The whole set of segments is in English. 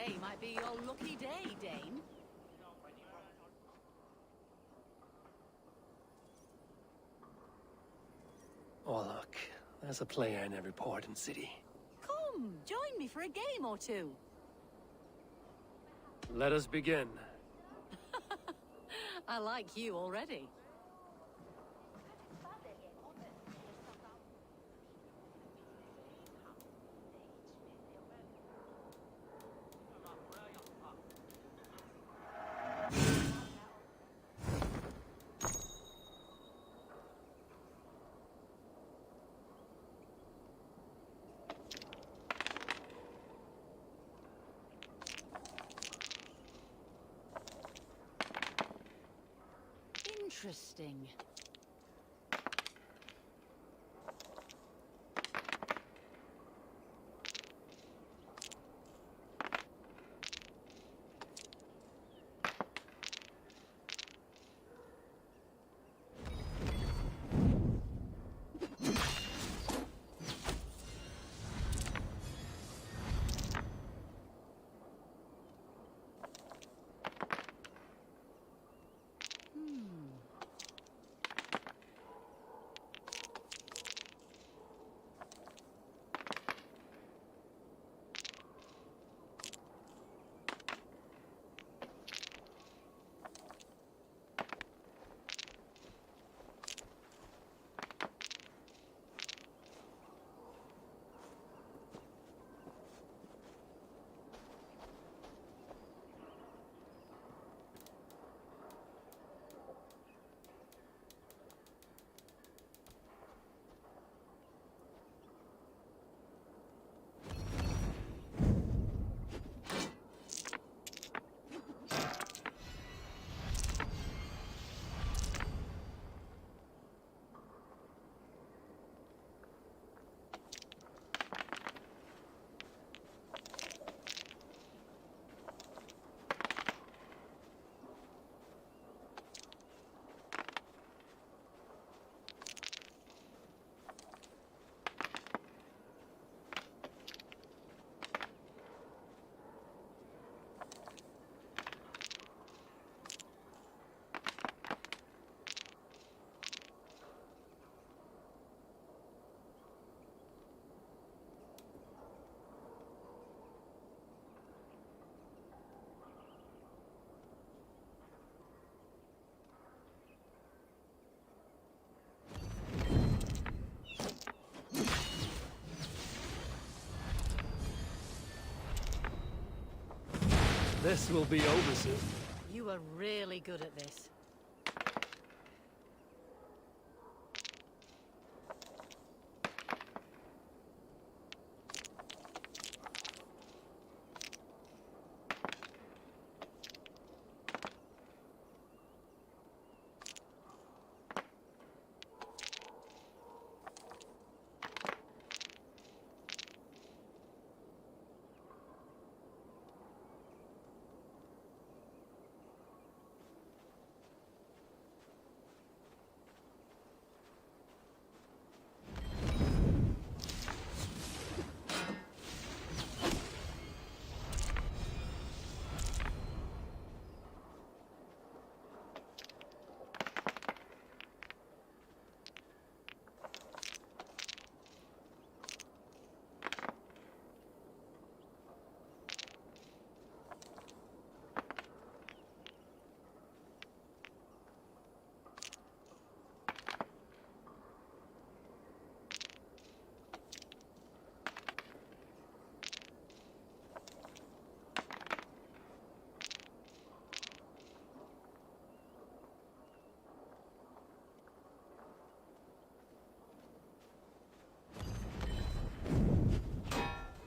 Today might be your lucky day, Dane. Oh, look. There's a player in every port and city. Come, join me for a game or two. Let us begin. I like you already. Interesting. This will be over soon. You are really good at this.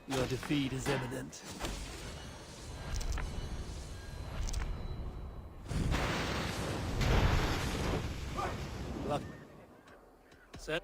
Your defeat is imminent. Look. Set.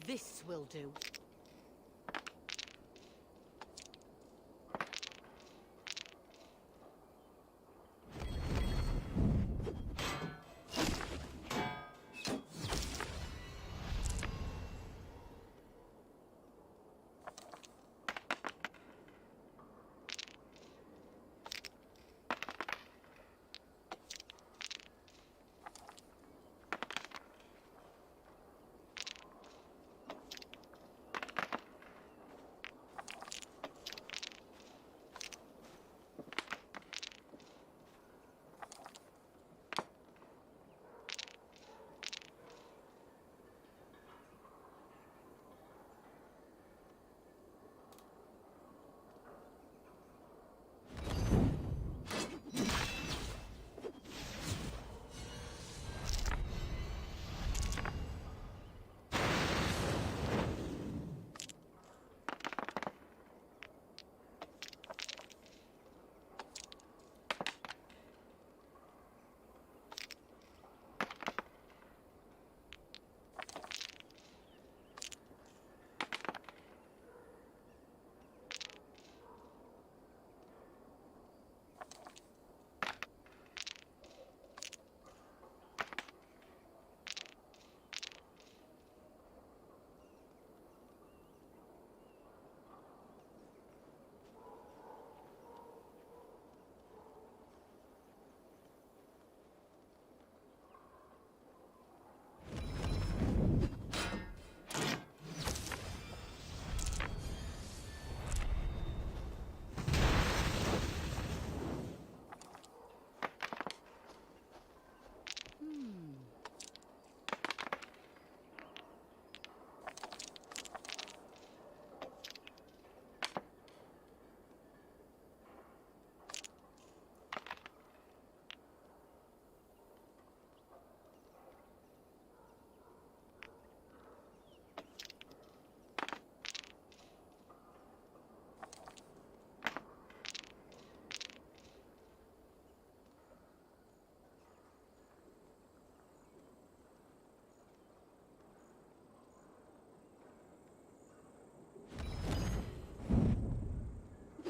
This will do.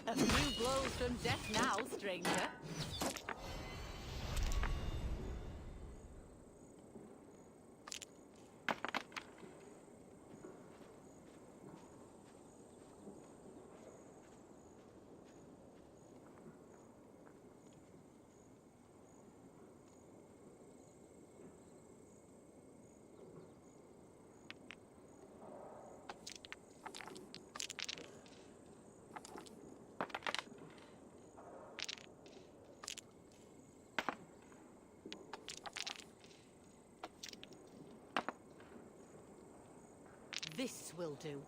A few blows from death now, stranger. This will do.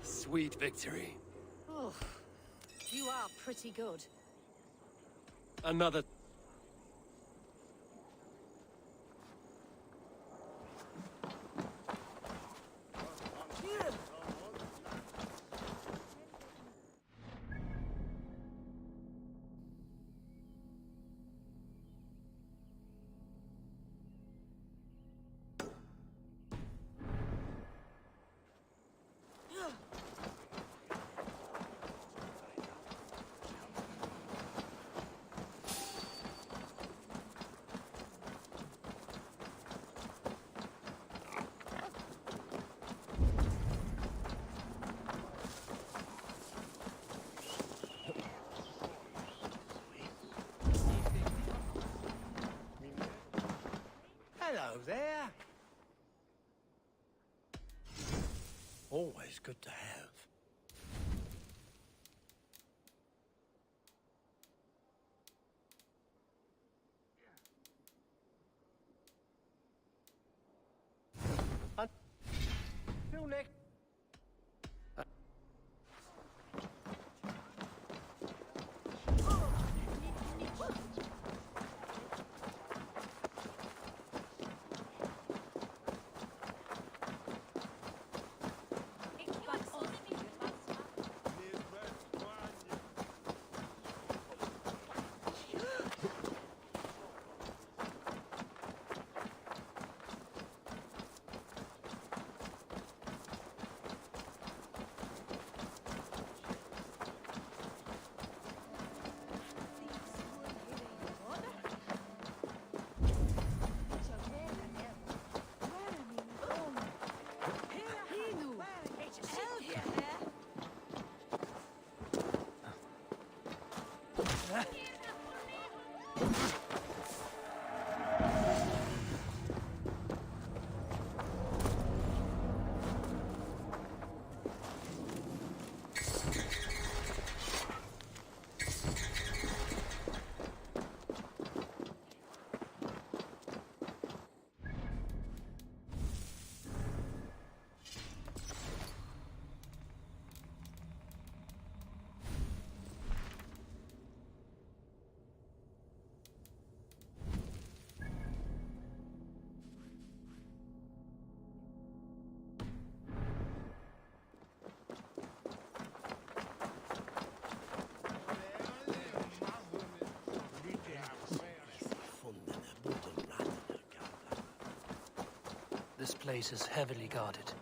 Sweet victory. Oh, you are pretty good. Another... Hello there. Always good to have. next. This place is heavily guarded.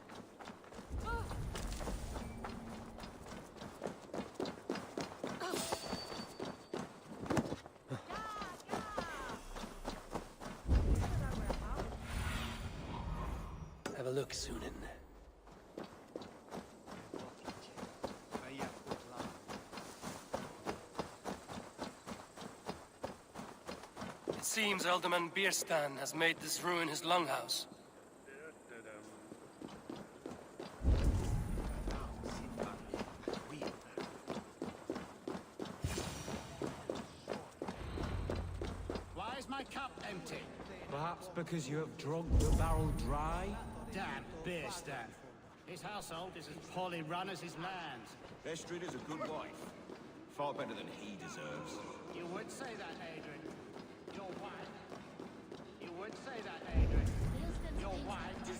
Have a look, Sunan. It seems Alderman Bierstan has made this ruin his longhouse. Why is my cup empty? Perhaps because you have drunk the barrel dry? Damn Bierstan. His household is as poorly run as his lands. Estrid is a good wife. Far better than he deserves. You would say that, Adrian. Your wife. You would say that, Adrian. Your wife.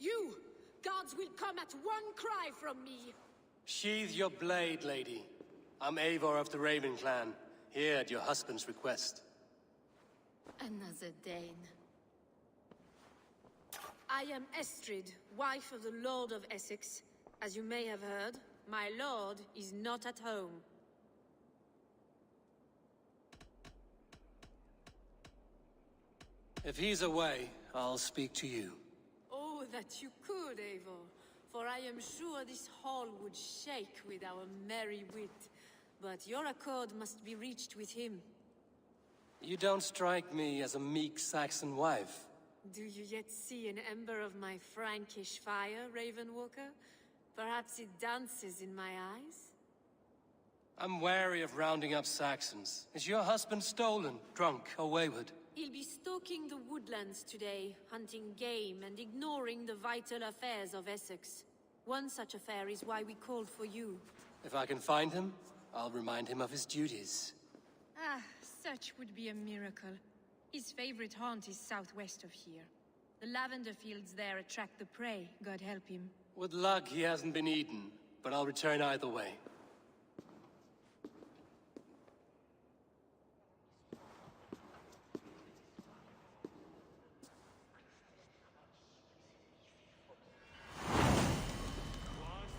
You! Gods will come at one cry from me! Sheathe your blade, lady. I'm Eivor of the Raven clan, here at your husband's request. Another Dane. I am Estrid, wife of the Lord of Essex. As you may have heard, my lord is not at home. If he's away, I'll speak to you. Oh, that you could, Eivor. For I am sure this hall would shake with our merry wit. But your accord must be reached with him. You don't strike me as a meek Saxon wife. Do you yet see an ember of my Frankish fire, Ravenwalker? Perhaps it dances in my eyes? I'm wary of rounding up Saxons. Is your husband stolen, drunk, or wayward? He'll be stalking the woodlands today, hunting game and ignoring the vital affairs of Essex. One such affair is why we called for you. If I can find him, I'll remind him of his duties. Ah, such would be a miracle. His favorite haunt is southwest of here. The lavender fields there attract the prey, God help him. With luck, he hasn't been eaten, but I'll return either way.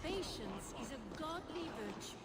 Patience is a godly virtue.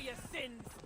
your sins!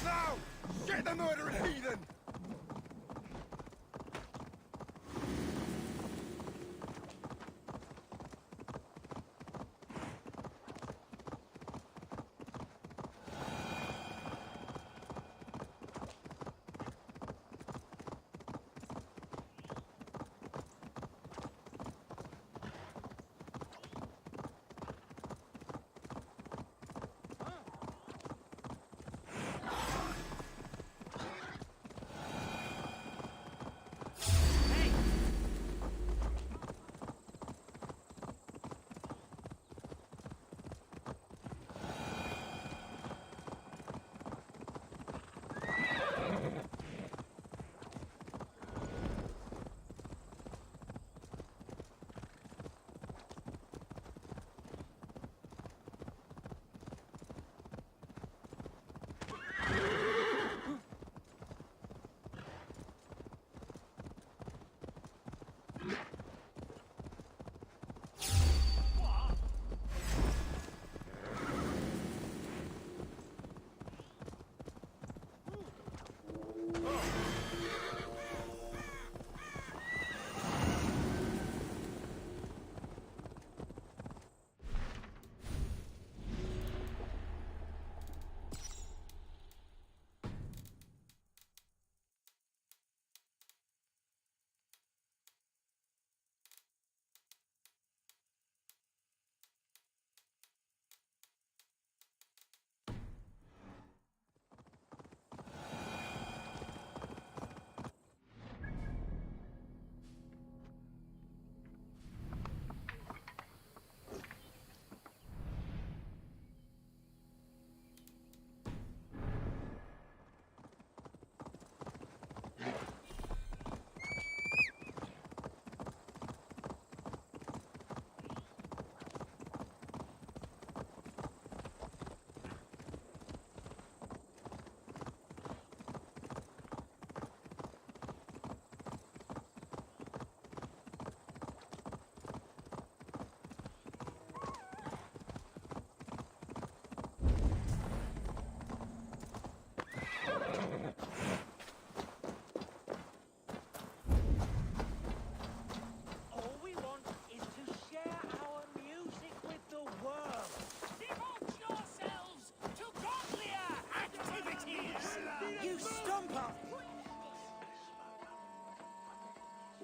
Now! Get the murdering heathen!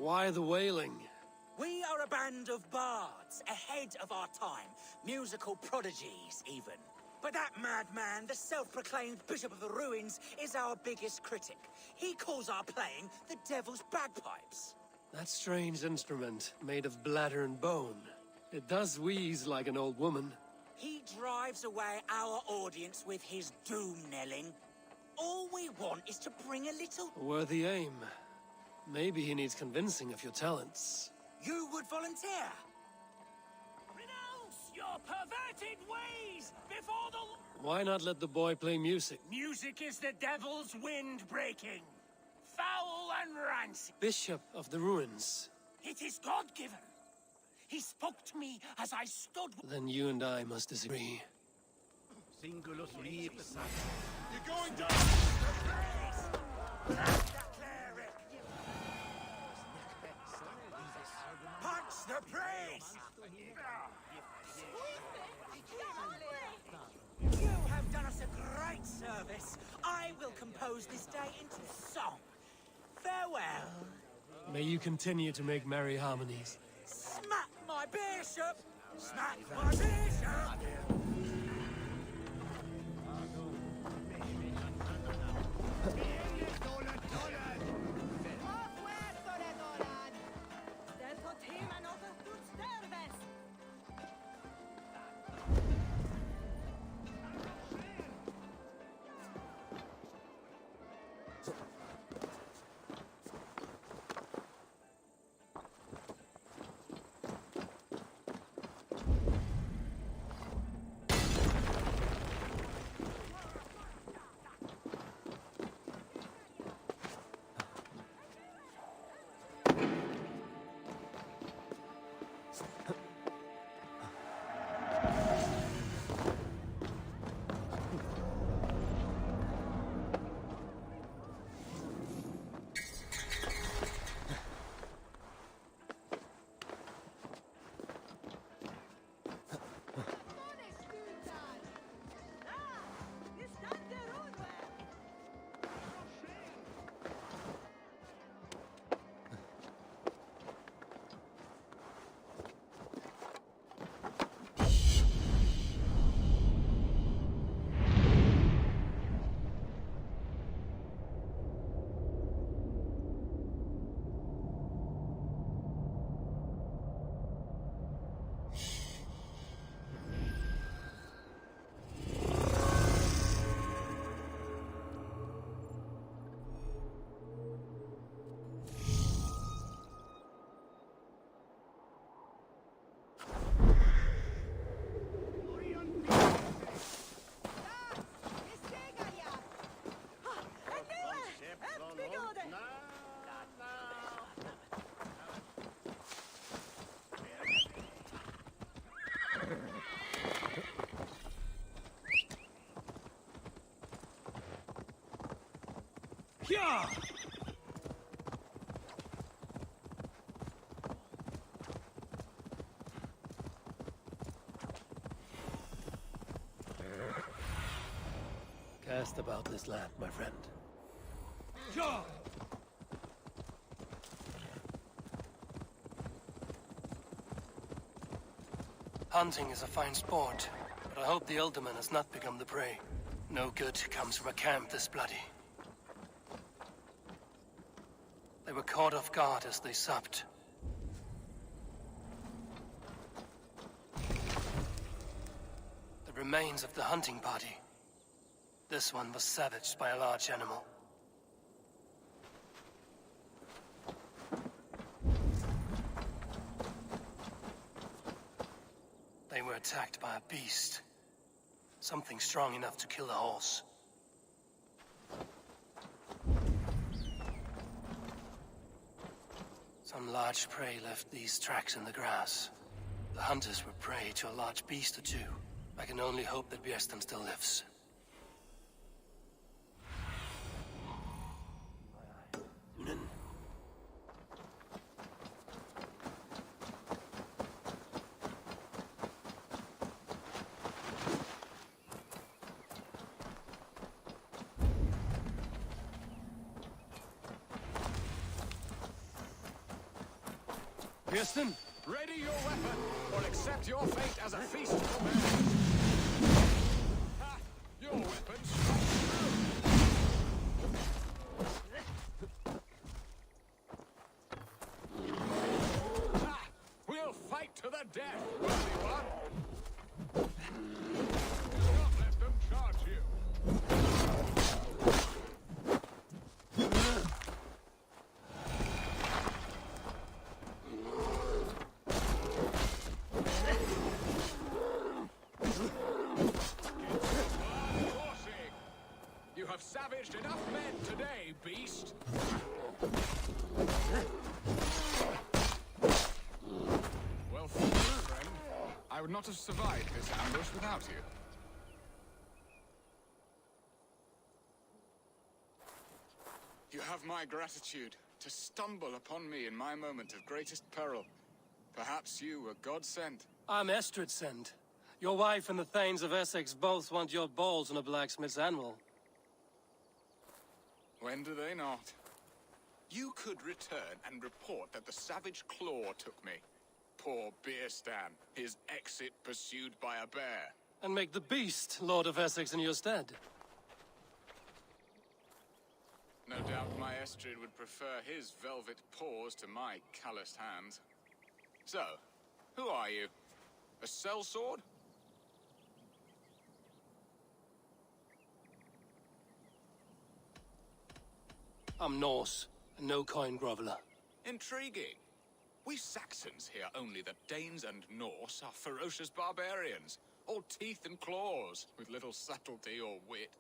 Why the wailing? We are a band of bards, ahead of our time. Musical prodigies, even. But that madman, the self-proclaimed Bishop of the Ruins, is our biggest critic. He calls our playing the Devil's Bagpipes. That strange instrument, made of bladder and bone. It does wheeze like an old woman. He drives away our audience with his doom-knelling. All we want is to bring a little... A worthy aim. Maybe he needs convincing of your talents. You would volunteer? Renounce your perverted ways before the... Why not let the boy play music? Music is the devil's wind breaking. Foul and rancid. Bishop of the Ruins. It is God-given. He spoke to me as I stood... Then you and I must disagree. You're going down! Punch the priest! You have done us a great service. I will compose this day into song. Farewell. May you continue to make merry harmonies. Smack my bishop! Smack my bishop! Yeah! Cast about this land, my friend. Yeah! Hunting is a fine sport, but I hope the Alderman has not become the prey. No good comes from a camp this bloody. They were caught off guard as they supped. The remains of the hunting party. This one was savaged by a large animal. They were attacked by a beast. Something strong enough to kill a horse. Some large prey left these tracks in the grass. The hunters were prey to a large beast or two. I can only hope that Bjersten still lives. Kirsten? Ready your weapon, or accept your fate as a feast for men. Ha! Your weapon strikes true. Ha! We'll fight to the death, worthy one. Do not let them charge you. You have savaged enough men today, beast! Well, friend, I would not have survived this ambush without you. You have my gratitude to stumble upon me in my moment of greatest peril. Perhaps you were God-sent. I'm Estrid sent. Your wife and the Thanes of Essex both want your balls on a blacksmith's anvil. When do they not? You could return and report that the savage Claw took me. Poor Beerstan, his exit pursued by a bear. And make the beast Lord of Essex in your stead. No doubt my Estrid would prefer his velvet paws to my calloused hands. So, who are you? A sellsword? I'm Norse, and no coin groveler. Intriguing. We Saxons hear only that Danes and Norse are ferocious barbarians, all teeth and claws, with little subtlety or wit.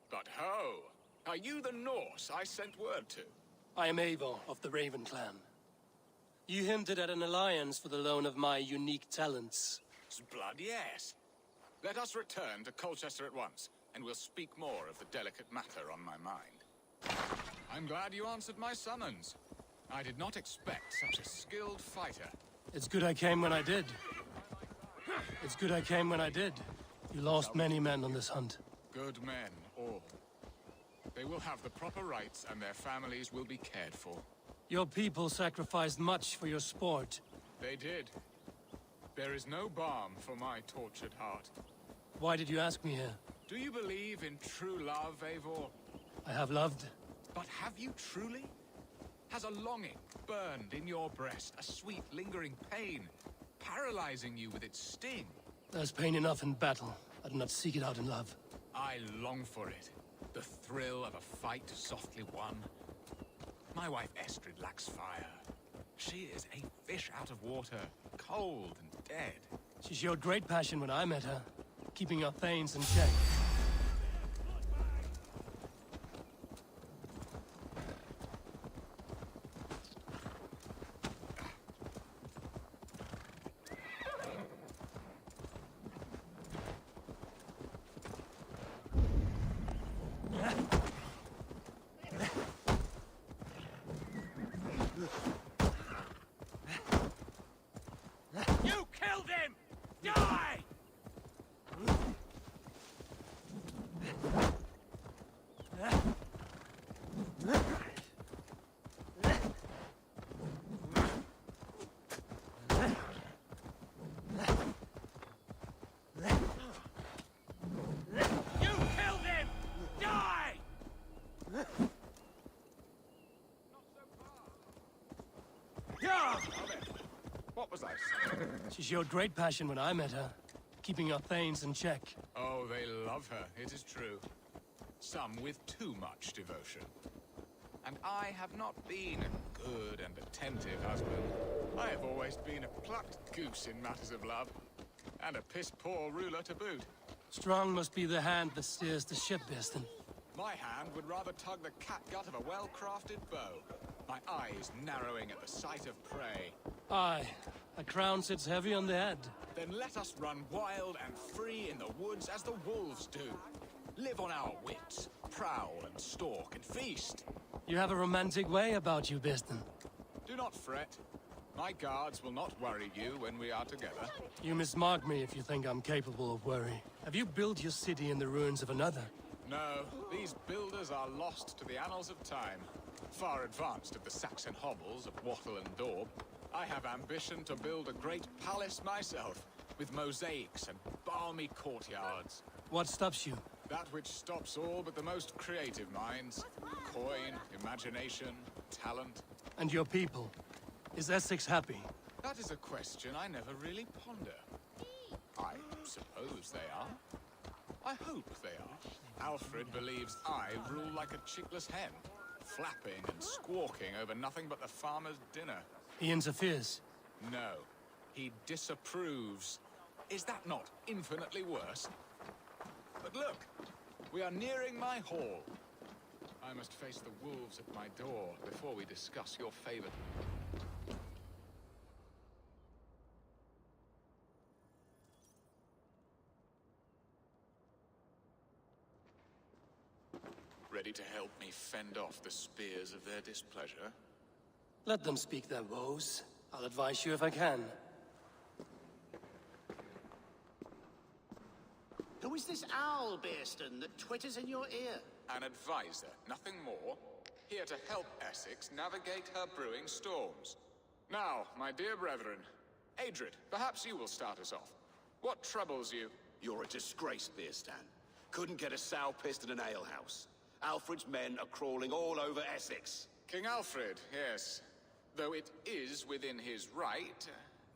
But ho! Are you the Norse I sent word to? I am Eivor of the Raven clan. You hinted at an alliance for the loan of my unique talents. Blood, yes. Let us return to Colchester at once, and we'll speak more of the delicate matter on my mind. I'm glad you answered my summons. I did not expect such a skilled fighter. It's good I came when I did. It's good I came when I did. You lost many men on this hunt. Good men, all. They will have the proper rights, and their families will be cared for. Your people sacrificed much for your sport. They did. There is no balm for my tortured heart. Why did you ask me here? Do you believe in true love, Eivor? I have loved. But have you truly? Has a longing burned in your breast, a sweet, lingering pain, paralyzing you with its sting? There's pain enough in battle. I do not seek it out in love. I long for it. The thrill of a fight softly won. My wife Estrid lacks fire. She is a fish out of water, cold and dead. She showed great passion when I met her, keeping our Thanes in check. You killed him! Die! You killed him! Die! Yeah! What was I saying? She showed great passion when I met her, keeping our Thanes in check. Oh, they love her, it is true. Some with too much devotion. And I have not been a good and attentive husband. I have always been a plucked goose in matters of love. And a piss-poor ruler to boot. Strong must be the hand that steers the ship, Biston. My hand would rather tug the catgut of a well-crafted bow. My eyes narrowing at the sight of prey. Aye, a crown sits heavy on the head. Then let us run wild and free in the woods as the wolves do. Live on our wits, prowl and stalk and feast. You have a romantic way about you, Biston. Do not fret. My guards will not worry you when we are together. You mismark me if you think I'm capable of worry. Have you built your city in the ruins of another? No, these builders are lost to the annals of time. Far advanced of the Saxon hovels of Wattle and Daub. I have ambition to build a great palace myself, with mosaics and balmy courtyards. What stops you? That which stops all but the most creative minds. Coin, imagination, talent. And your people? Is Essex happy? That is a question I never really ponder. I suppose they are. I hope they are. Alfred believes I rule like a chickless hen, flapping and squawking over nothing but the farmer's dinner. He interferes. No, he disapproves. Is that not infinitely worse? But look, we are nearing my hall. I must face the wolves at my door before we discuss your favor. Ready to help me fend off the spears of their displeasure? Let them speak their woes. I'll advise you if I can. Who is this owl, Bearston, that twitters in your ear? An advisor, nothing more. Here to help Essex navigate her brewing storms. Now, my dear brethren, Adrid, perhaps you will start us off. What troubles you? You're a disgrace, Bearstan. Couldn't get a sow pissed in an alehouse. Alfred's men are crawling all over Essex. King Alfred, yes. Though it is within his right,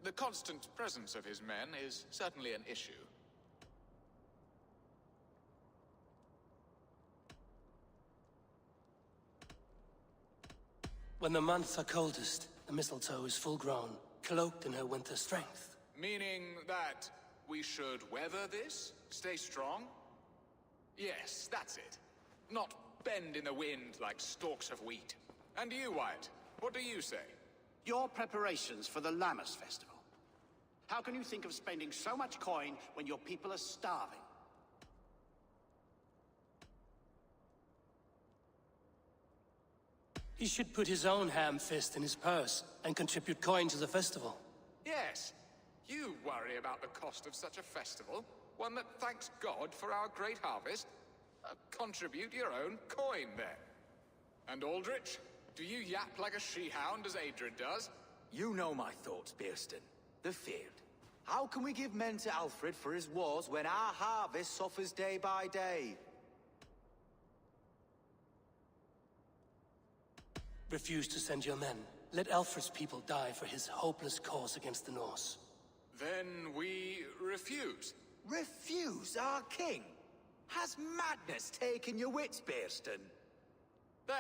the constant presence of his men is certainly an issue. When the months are coldest, the mistletoe is full grown, cloaked in her winter strength. Meaning that we should weather this? Stay strong? Yes, that's it. Not bend in the wind like stalks of wheat. And you, Wyatt, what do you say? Your preparations for the Lammas festival. How can you think of spending so much coin when your people are starving? He should put his own ham fist in his purse and contribute coin to the festival. Yes. You worry about the cost of such a festival, one that thanks God for our great harvest. Contribute your own coin, then. And Aldrich, do you yap like a she-hound as Adrid does? You know my thoughts, Bearston. The field. How can we give men to Alfred for his wars when our harvest suffers day by day? Refuse to send your men. Let Alfred's people die for his hopeless cause against the Norse. Then we refuse. Refuse our king? Has madness taken your wits, Bearston? There.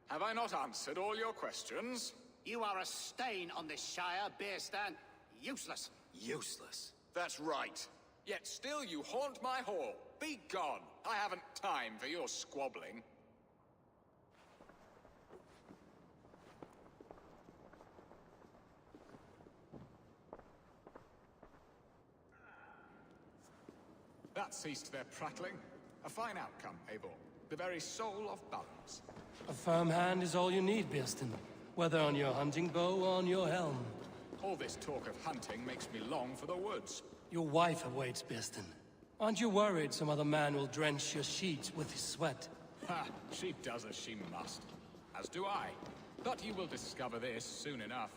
Have I not answered all your questions? You are a stain on this shire, Bearstan. Useless. Useless. That's right. Yet still you haunt my hall. Be gone. I haven't time for your squabbling. That ceased their prattling. A fine outcome, Eivor. The very soul of balance. A firm hand is all you need, Bearston. Whether on your hunting bow or on your helm. All this talk of hunting makes me long for the woods. Your wife awaits, Bearston. Aren't you worried some other man will drench your sheets with his sweat? Ha! She does as she must. As do I. But you will discover this soon enough.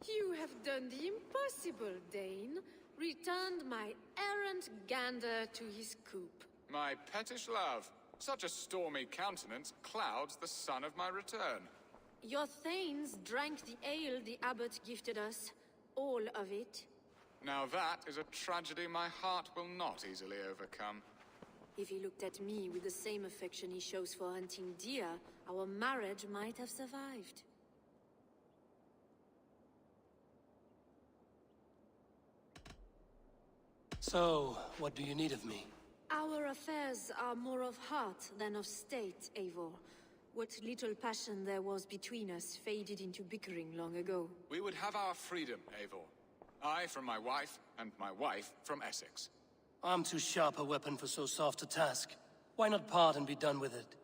You have done the impossible, Dane. Returned my errant gander to his coop. My pettish love. Such a stormy countenance clouds the sun of my return. Your thanes drank the ale the abbot gifted us. All of it. Now that is a tragedy my heart will not easily overcome. If he looked at me with the same affection he shows for hunting deer, our marriage might have survived. So, what do you need of me? Our affairs are more of heart than of state, Eivor. What little passion there was between us faded into bickering long ago. We would have our freedom, Eivor. I from my wife, and my wife from Essex. I'm too sharp a weapon for so soft a task. Why not part and be done with it?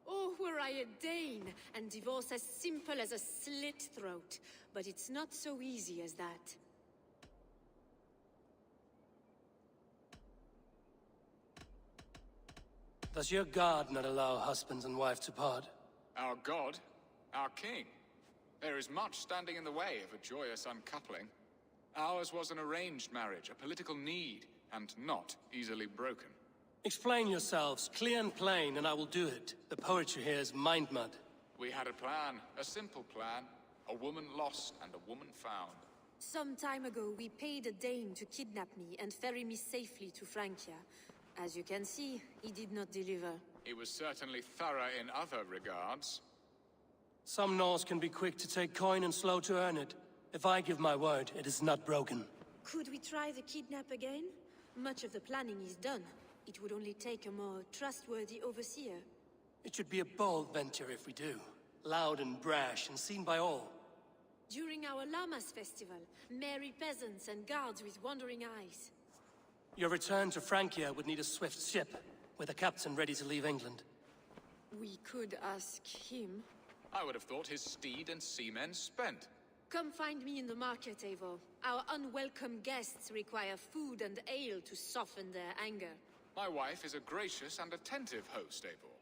Oh, were I a Dane, and divorce as simple as a slit throat. But it's not so easy as that. Does your god not allow husbands and wife to part? Our god? Our king? There is much standing in the way of a joyous uncoupling. Ours was an arranged marriage, a political need, and not easily broken. Explain yourselves, clear and plain, and I will do it. The poetry here is mind mud. We had a plan, a simple plan. A woman lost and a woman found. Some time ago, we paid a Dane to kidnap me and ferry me safely to Francia. As you can see, he did not deliver. He was certainly thorough in other regards. Some Norse can be quick to take coin and slow to earn it. If I give my word, it is not broken. Could we try the kidnap again? Much of the planning is done. It would only take a more trustworthy overseer. It should be a bold venture if we do. Loud and brash and seen by all. During our Llamas festival, merry peasants and guards with wandering eyes. Your return to Francia would need a swift ship, with a captain ready to leave England. We could ask him. I would have thought his steed and seamen spent. Come find me in the market, Eivor. Our unwelcome guests require food and ale to soften their anger. My wife is a gracious and attentive host, Eivor.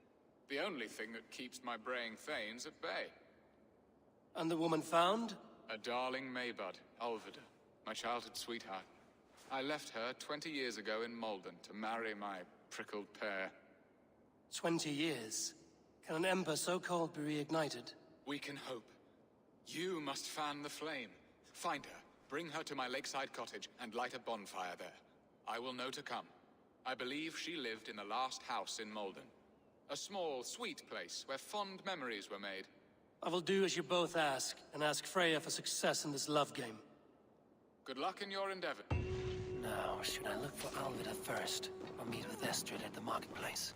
The only thing that keeps my braying thanes at bay. And the woman found? A darling Maybud, Ulvida, my childhood sweetheart. I left her 20 years ago in Malden to marry my prickled pear. 20 years? Can an ember so cold be reignited? We can hope. You must fan the flame. Find her, bring her to my lakeside cottage, and light a bonfire there. I will know to come. I believe she lived in the last house in Malden. A small, sweet place where fond memories were made. I will do as you both ask, and ask Freya for success in this love game. Good luck in your endeavor. Now, should I look for Alvida first, or meet with Estrid at the marketplace?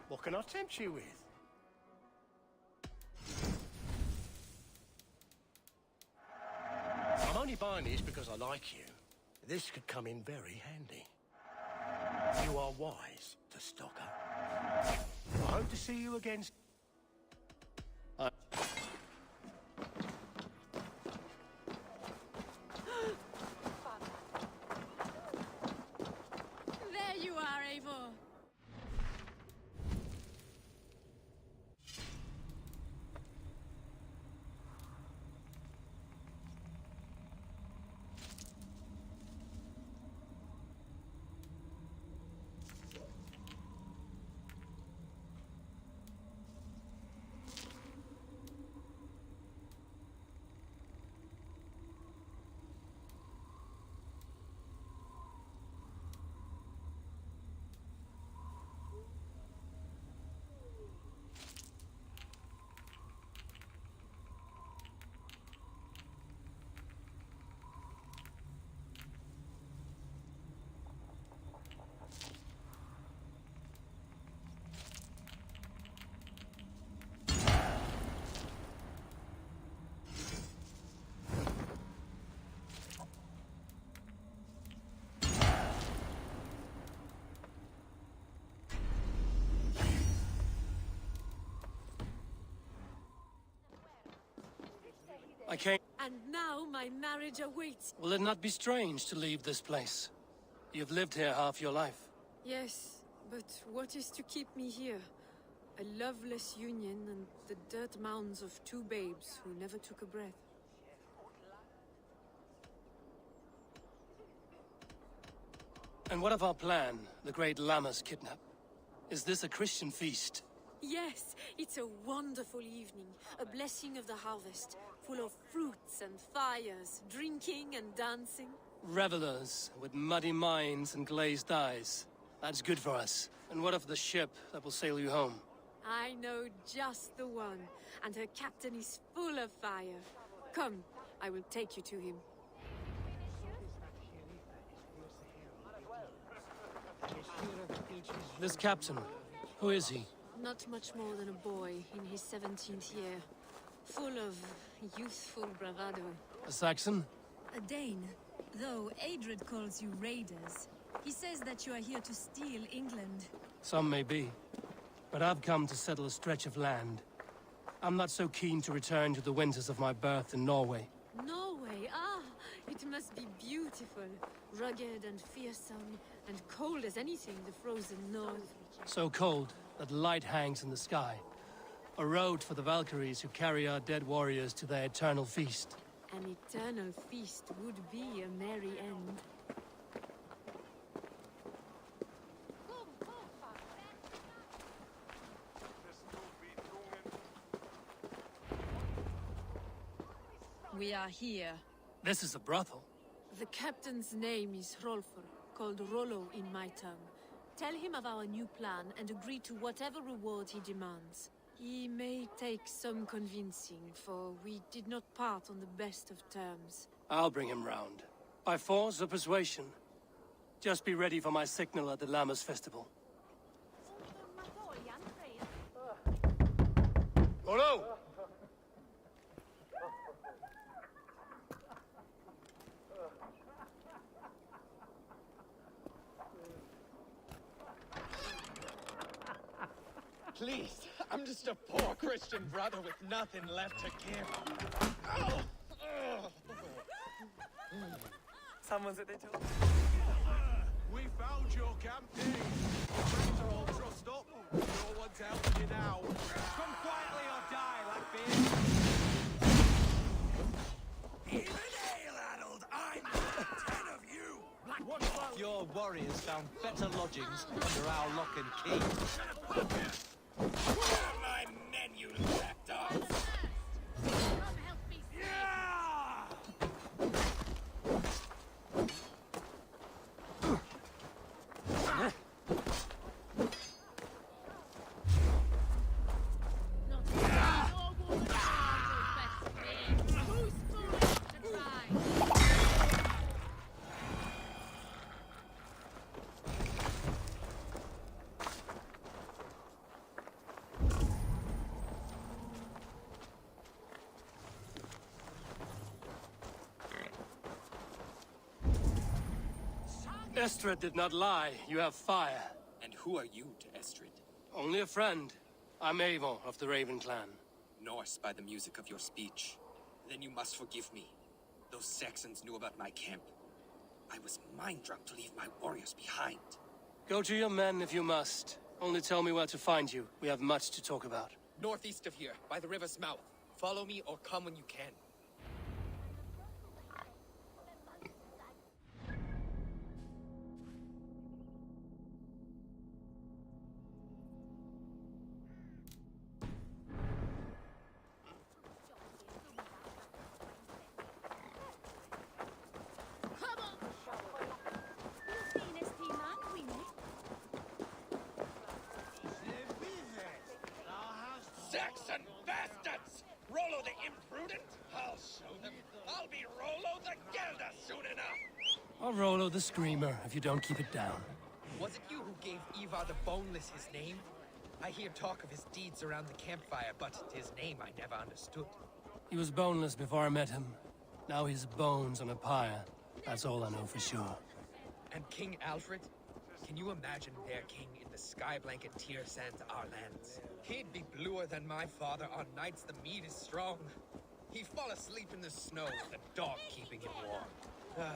What can I tempt you with? I'm only buying this because I like you. This could come in very handy. You are wise to stock up. I hope to see you again. There you are, Eivor. I came... And now my marriage awaits. Will it not be strange to leave this place? You've lived here half your life. Yes, but what is to keep me here? A loveless union and the dirt mounds of two babes who never took a breath. And what of our plan, the great Lamma's kidnap? Is this a Christian feast? Yes, it's a wonderful evening, a blessing of the harvest, full of fruits and fires, drinking and dancing. Revelers with muddy minds and glazed eyes. That's good for us. And what of the ship that will sail you home? I know just the one, and her captain is full of fire. Come, I will take you to him. This captain, who is he? Not much more than a boy in his 17th year. Full of youthful bravado. A Saxon? A Dane, though Adred calls you raiders. He says that you are here to steal England. Some may be. But I've come to settle a stretch of land. I'm not so keen to return to the winters of my birth in Norway. Norway, it must be beautiful. Rugged and fearsome, and cold as anything the frozen north. So cold that light hangs in the sky. A road for the Valkyries who carry our dead warriors to their eternal feast. An eternal feast would be a merry end. We are here. This is a brothel. The captain's name is Hrolfr, called Rollo in my tongue. Tell him of our new plan and agree to whatever reward he demands. He may take some convincing, for we did not part on the best of terms. I'll bring him round. By force or persuasion. Just be ready for my signal at the Lammas festival. Rollo! Please, I'm just a poor Christian brother with nothing left to give. Oh! Someone's at their door. We found your campaign. Friends are all trussed up. No one's helping you now. Come quietly or die, Blackbeard. Even ale-addled, I'm 10 of you! Your warriors found better lodgings under our lock and key. Where are my men, you lapdogs? Come help me save. Not your woman best me. Who's foolish to try? Estrid did not lie. You have fire. And who are you to Estrid? Only a friend. I'm Eivor of the Raven clan. Norse by the music of your speech. Then you must forgive me. Those Saxons knew about my camp. I was mind-drunk to leave my warriors behind. Go to your men if you must. Only tell me where to find you. We have much to talk about. Northeast of here, by the river's mouth. Follow me or come when you can. Saxon bastards! Rollo the imprudent? I'll show them. I'll be Rollo the Gelder soon enough! I'll Rollo the Screamer if you don't keep it down. Was it you who gave Ivar the Boneless his name? I hear talk of his deeds around the campfire, but his name I never understood. He was boneless before I met him. Now he's bones on a pyre. That's all I know for sure. And King Alfred? Can you imagine their king in the sky blanket tear sands our lands? He'd be bluer than my father on nights the mead is strong. He'd fall asleep in the snow with a dog keeping him warm.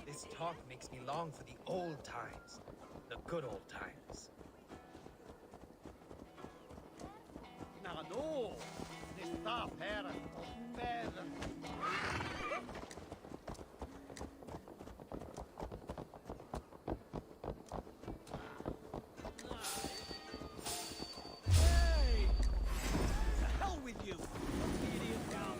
This talk makes me long for the old times. The good old times. No, det står här. Hey! The hell with you! Put the idiot down.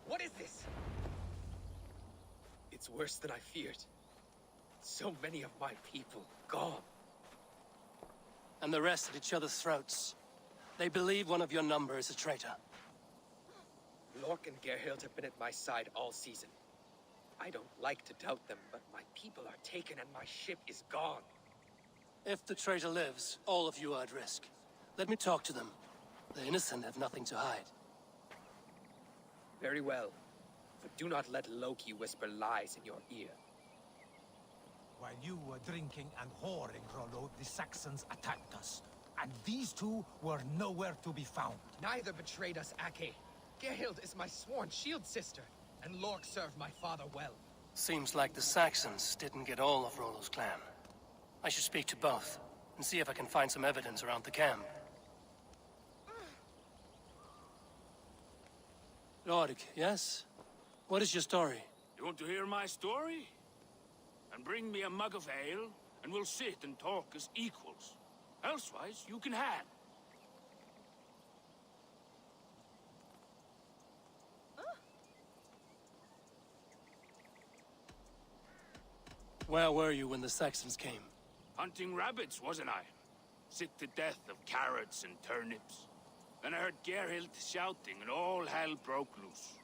What is this? It's worse than I feared. So many of my people gone. And the rest at each other's throats. They believe one of your number is a traitor. Lork and Gerhild have been at my side all season. I don't like to doubt them, but my people are taken and my ship is gone. If the traitor lives, all of you are at risk. Let me talk to them. The innocent have nothing to hide. Very well. But do not let Loki whisper lies in your ear. While you were drinking and whoring, Rollo, the Saxons attacked us. And these two were nowhere to be found. Neither betrayed us, Ake. Gerhild is my sworn shield sister, and Lork served my father well. Seems like the Saxons didn't get all of Rollo's clan. I should speak to both, and see if I can find some evidence around the camp. Lork, yes? What is your story? You want to hear my story? And bring me a mug of ale, and we'll sit and talk as equals. Elsewise, you can hang. Where were you when the Saxons came? Hunting rabbits, wasn't I? Sick to death of carrots and turnips. Then I heard Gerhild shouting, and all hell broke loose.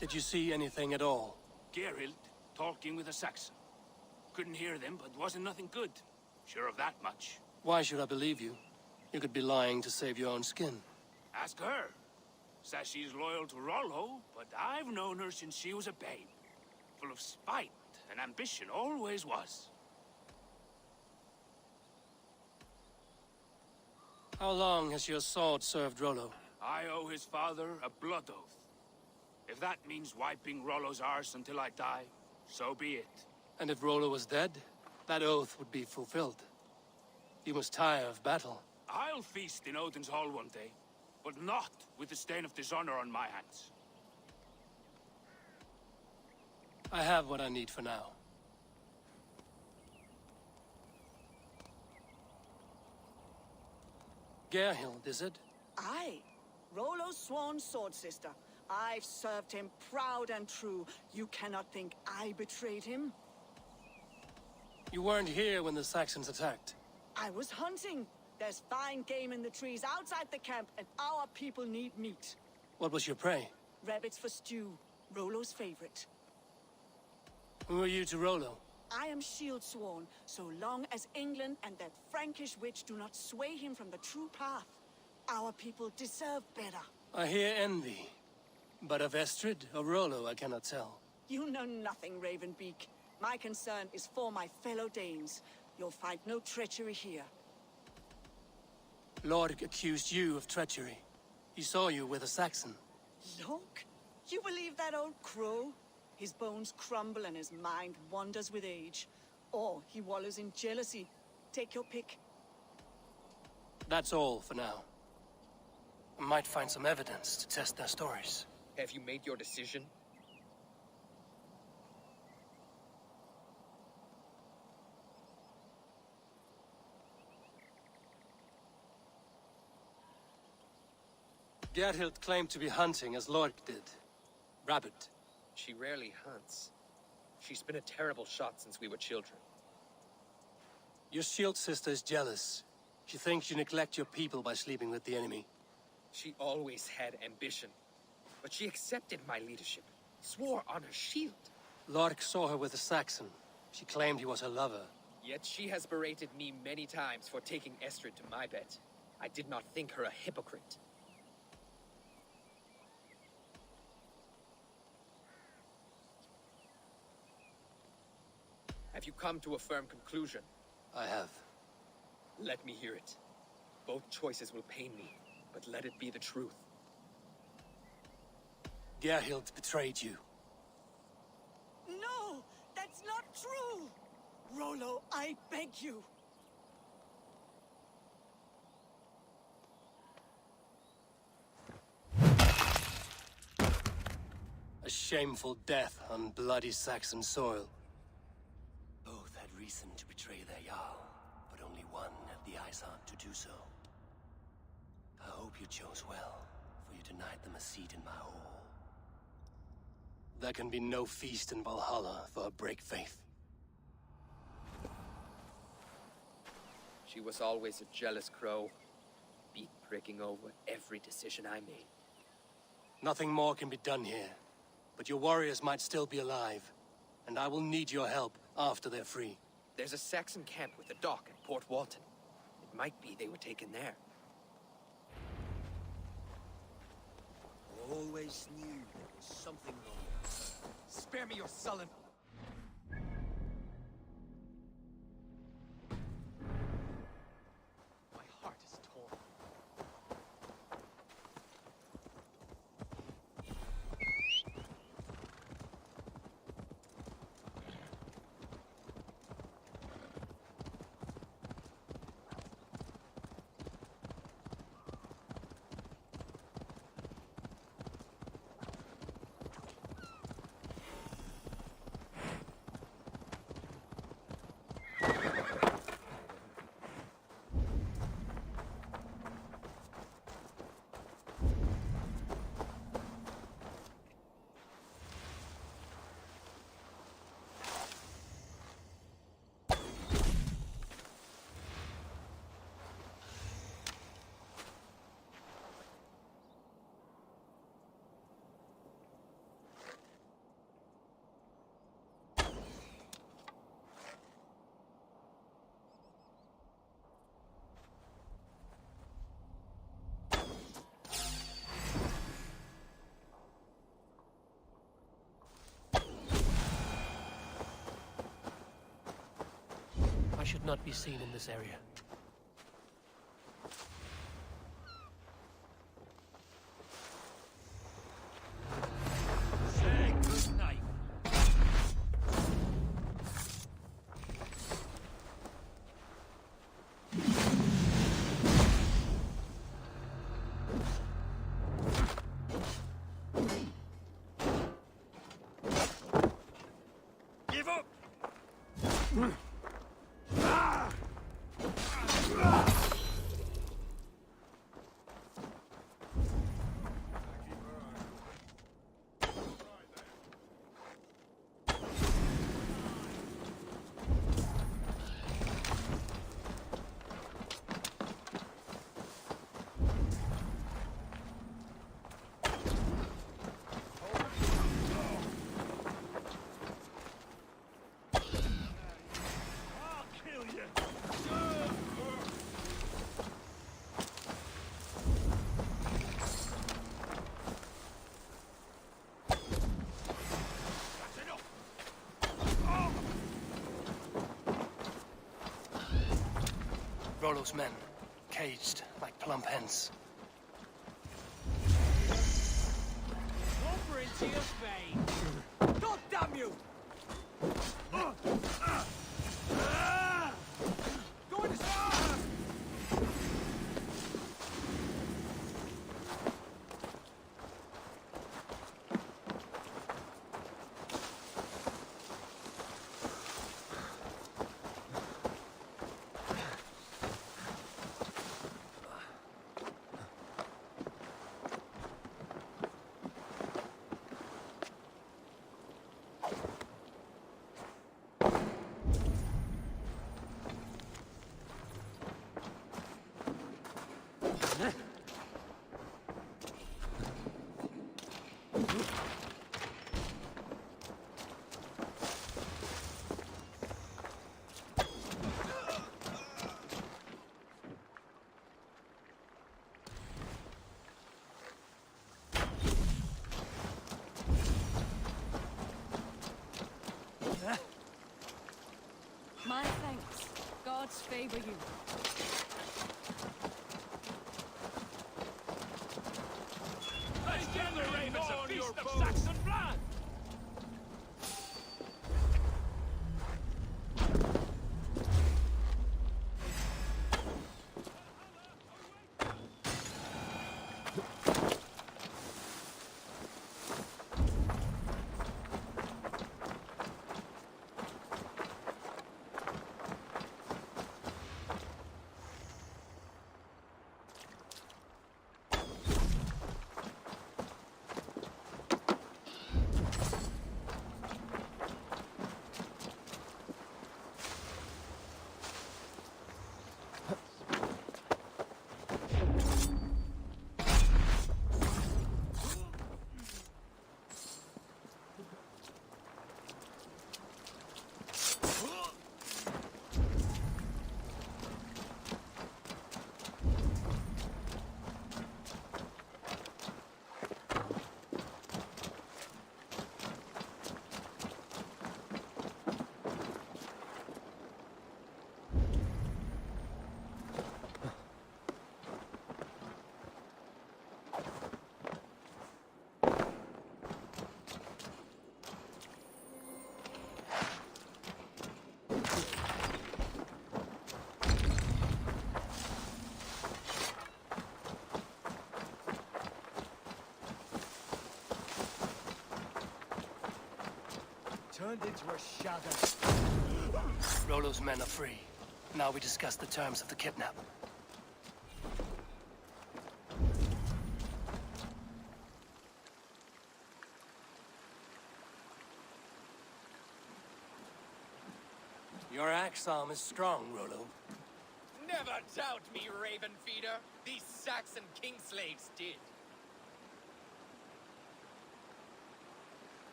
Did you see anything at all? Gerhild talking with a Saxon. Couldn't hear them, but wasn't nothing good. Sure of that much. Why should I believe you? You could be lying to save your own skin. Ask her. Says she's loyal to Rollo, but I've known her since she was a babe. Full of spite and ambition, always was. How long has your sword served Rollo? I owe his father a blood oath. If that means wiping Rollo's arse until I die, so be it. And if Rollo was dead, that oath would be fulfilled. You must tire of battle. I'll feast in Odin's hall one day, but not with the stain of dishonor on my hands. I have what I need for now. Gerhild, is it? Aye. Rollo's sworn sword sister. I've served him proud and true. You cannot think I betrayed him? You weren't here when the Saxons attacked. I was hunting. There's fine game in the trees outside the camp, and our people need meat. What was your prey? Rabbits for stew, Rollo's favorite. Who are you to Rollo? I am shield sworn, so long as England and that Frankish witch do not sway him from the true path. Our people deserve better. I hear envy. But of Estrid or Rollo, I cannot tell. You know nothing, Ravenbeak. My concern is for my fellow Danes. You'll find no treachery here. Lord accused you of treachery. He saw you with a Saxon. Look, you believe that old crow? His bones crumble and his mind wanders with age. Or he wallows in jealousy. Take your pick. That's all for now. I might find some evidence to test their stories. Have you made your decision? Gerhild claimed to be hunting as Lork did. Rabbit. She rarely hunts. She's been a terrible shot since we were children. Your shield sister is jealous. She thinks you neglect your people by sleeping with the enemy. She always had ambition. But she accepted my leadership. Swore on her shield. Lork saw her with a Saxon. She claimed he was her lover. Yet she has berated me many times for taking Estrid to my bed. I did not think her a hypocrite. Have you come to a firm conclusion? I have. Let me hear it. Both choices will pain me, but let it be the truth. Gerhild betrayed you. No! That's not true! Rollo, I beg you! A shameful death on bloody Saxon soil. Both had reason to betray their Jarl, but only one had the eyesight to do so. I hope you chose well, for you denied them a seat in my hall. There can be no feast in Valhalla for a break faith. She was always a jealous crow, beak pricking over every decision I made. Nothing more can be done here, but your warriors might still be alive, and I will need your help after they're free. There's a Saxon camp with a dock at Port Walton. It might be they were taken there. I always knew there was something wrong. Spare me your sullen. My heart is torn. I should not be seen in this area. Say good night. Give up! Rollo's men, caged like plump hens. Lumber into your vein. God damn you! Go inside! My thanks. Gods favor you. Let's get the ravens a feast of Saxon blood! Turned into a shadow. Rollo's men are free. Now we discuss the terms of the kidnap. Your axe arm is strong, Rollo. Never doubt me, Raven Feeder. These Saxon king slaves did.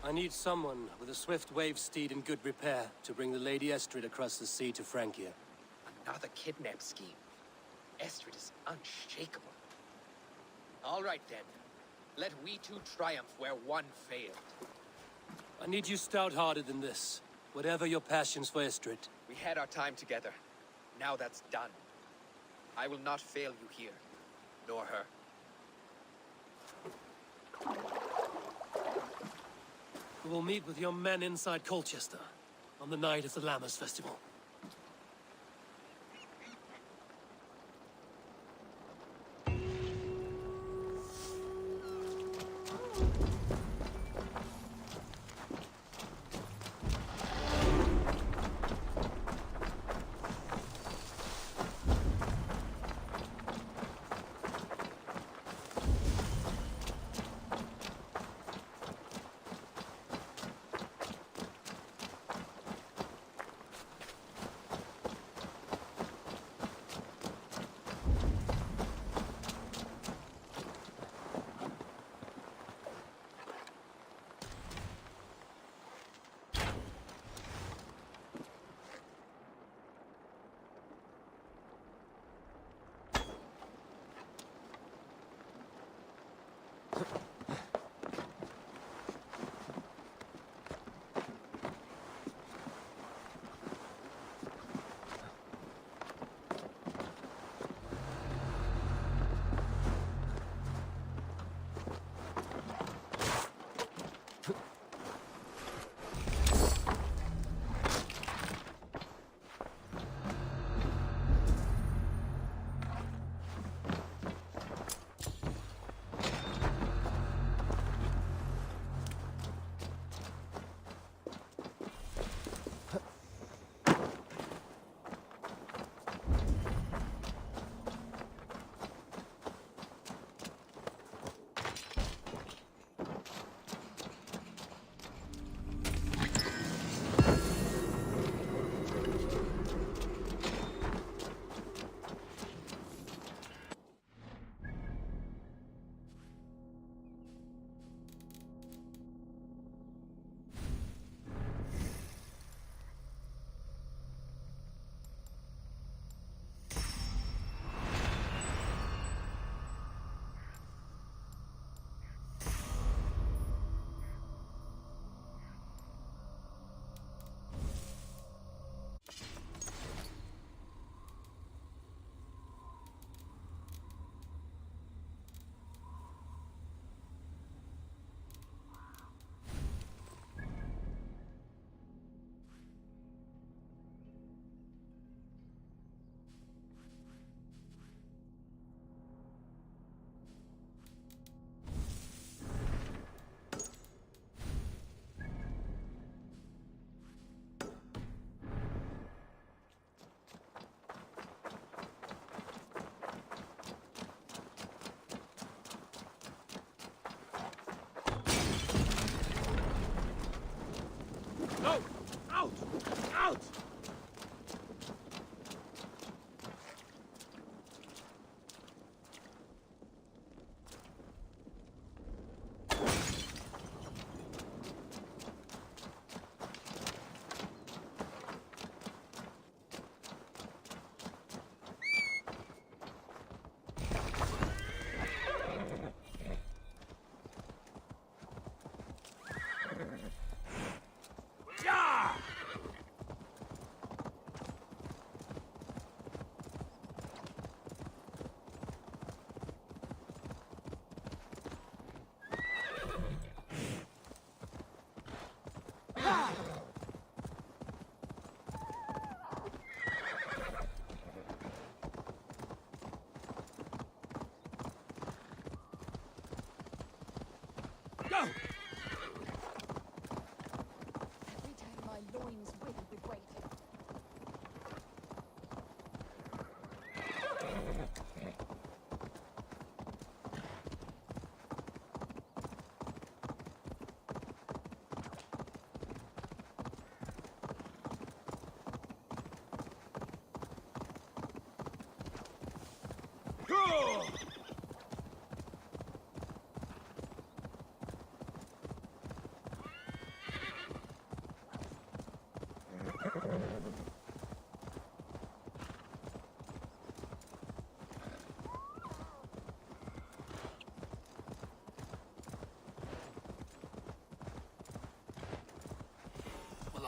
I need someone with a swift wave steed in good repair to bring the Lady Estrid across the sea to Francia. Another kidnap scheme. Estrid is unshakable. All right, then. Let we two triumph where one failed. I need you stout-hearted in this, whatever your passions for Estrid. We had our time together. Now that's done. I will not fail you here, nor her. We will meet with your men inside Colchester on the night of the Lammas Festival.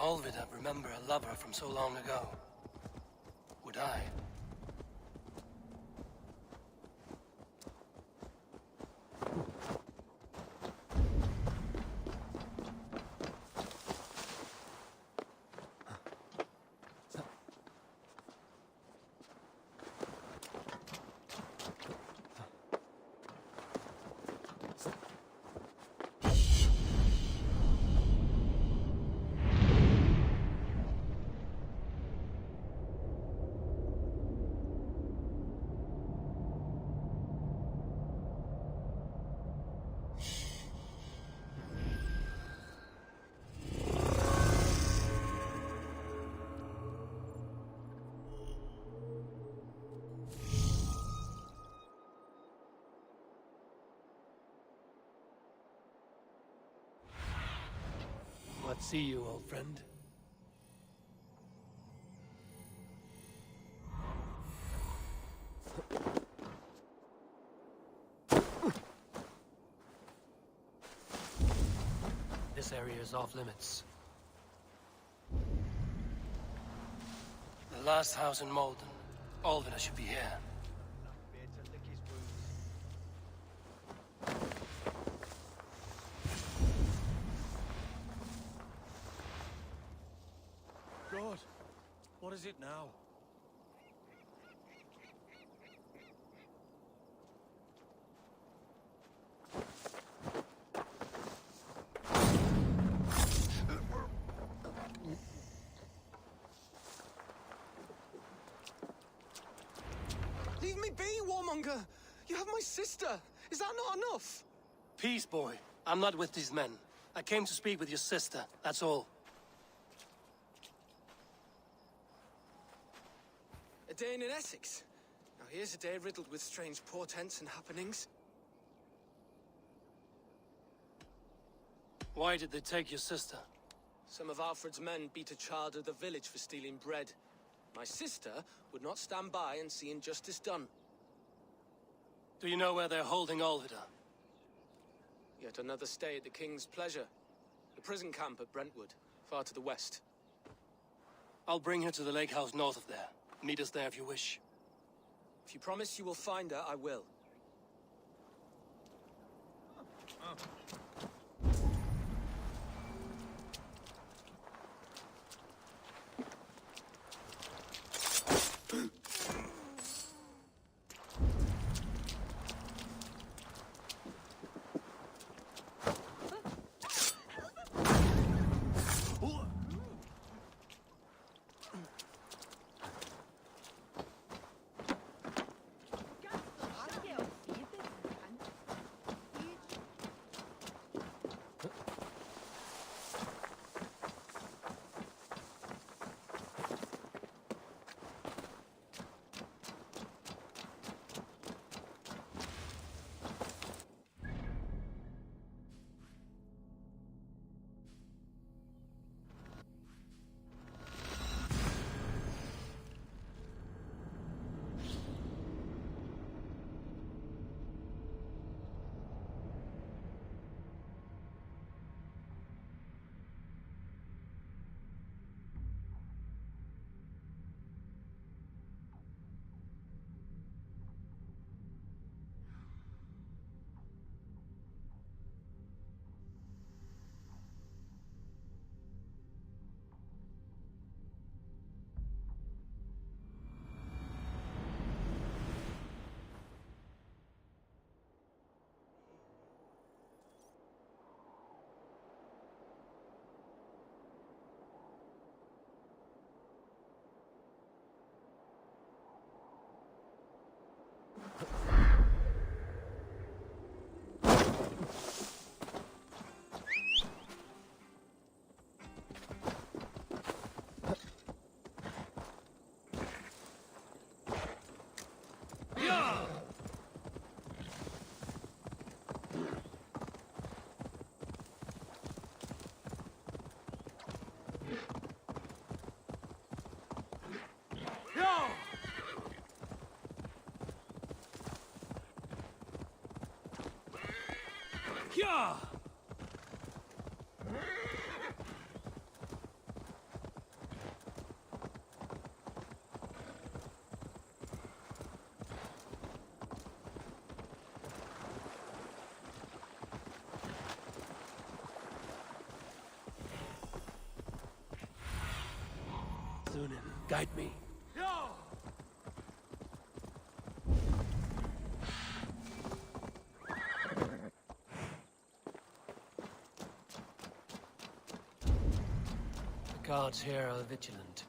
Olvida remember a lover from so long ago? Would I? What see you, old friend? This area is off limits. The last house in Malden. Olvida should be here. God, what is it now? Leave me be, warmonger! You have my sister! Is that not enough? Peace, boy. I'm not with these men. I came to speak with your sister, that's all. A day in Essex. Now here's a day riddled with strange portents and happenings. Why did they take your sister? Some of Alfred's men beat a child of the village for stealing bread. My sister would not stand by and see injustice done. Do you know where they're holding Olvida? Yet another stay at the King's pleasure. The prison camp at Brentwood, far to the west. I'll bring her to the lake house north of there. Meet us there if you wish. If you promise you will find her, I will. Guide me. The guards here are vigilant.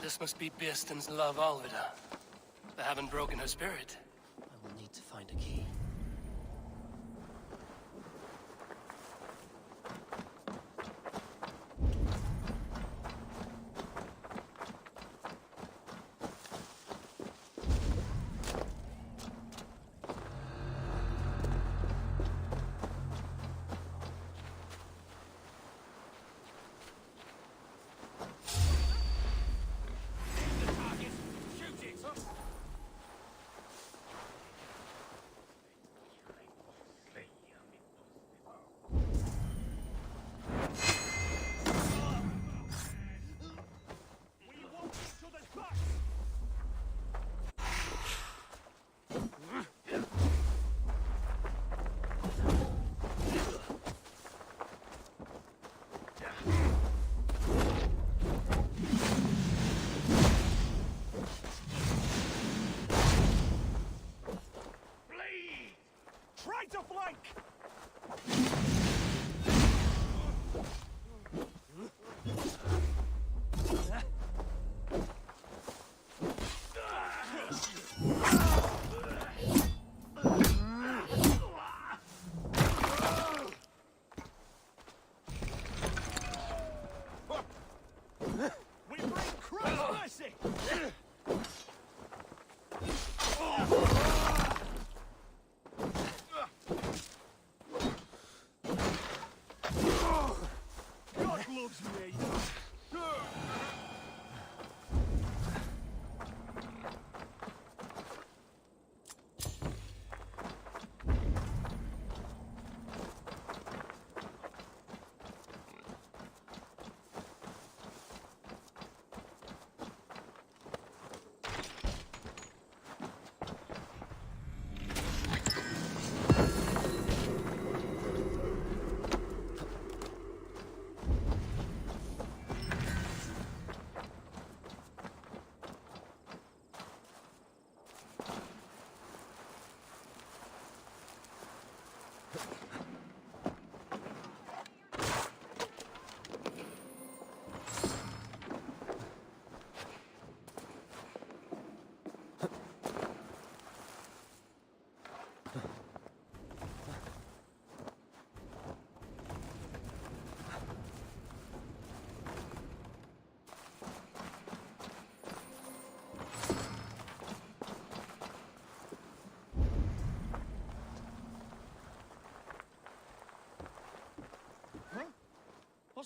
This must be Birston's love, Alvida. They haven't broken her spirit. I will need to find a key.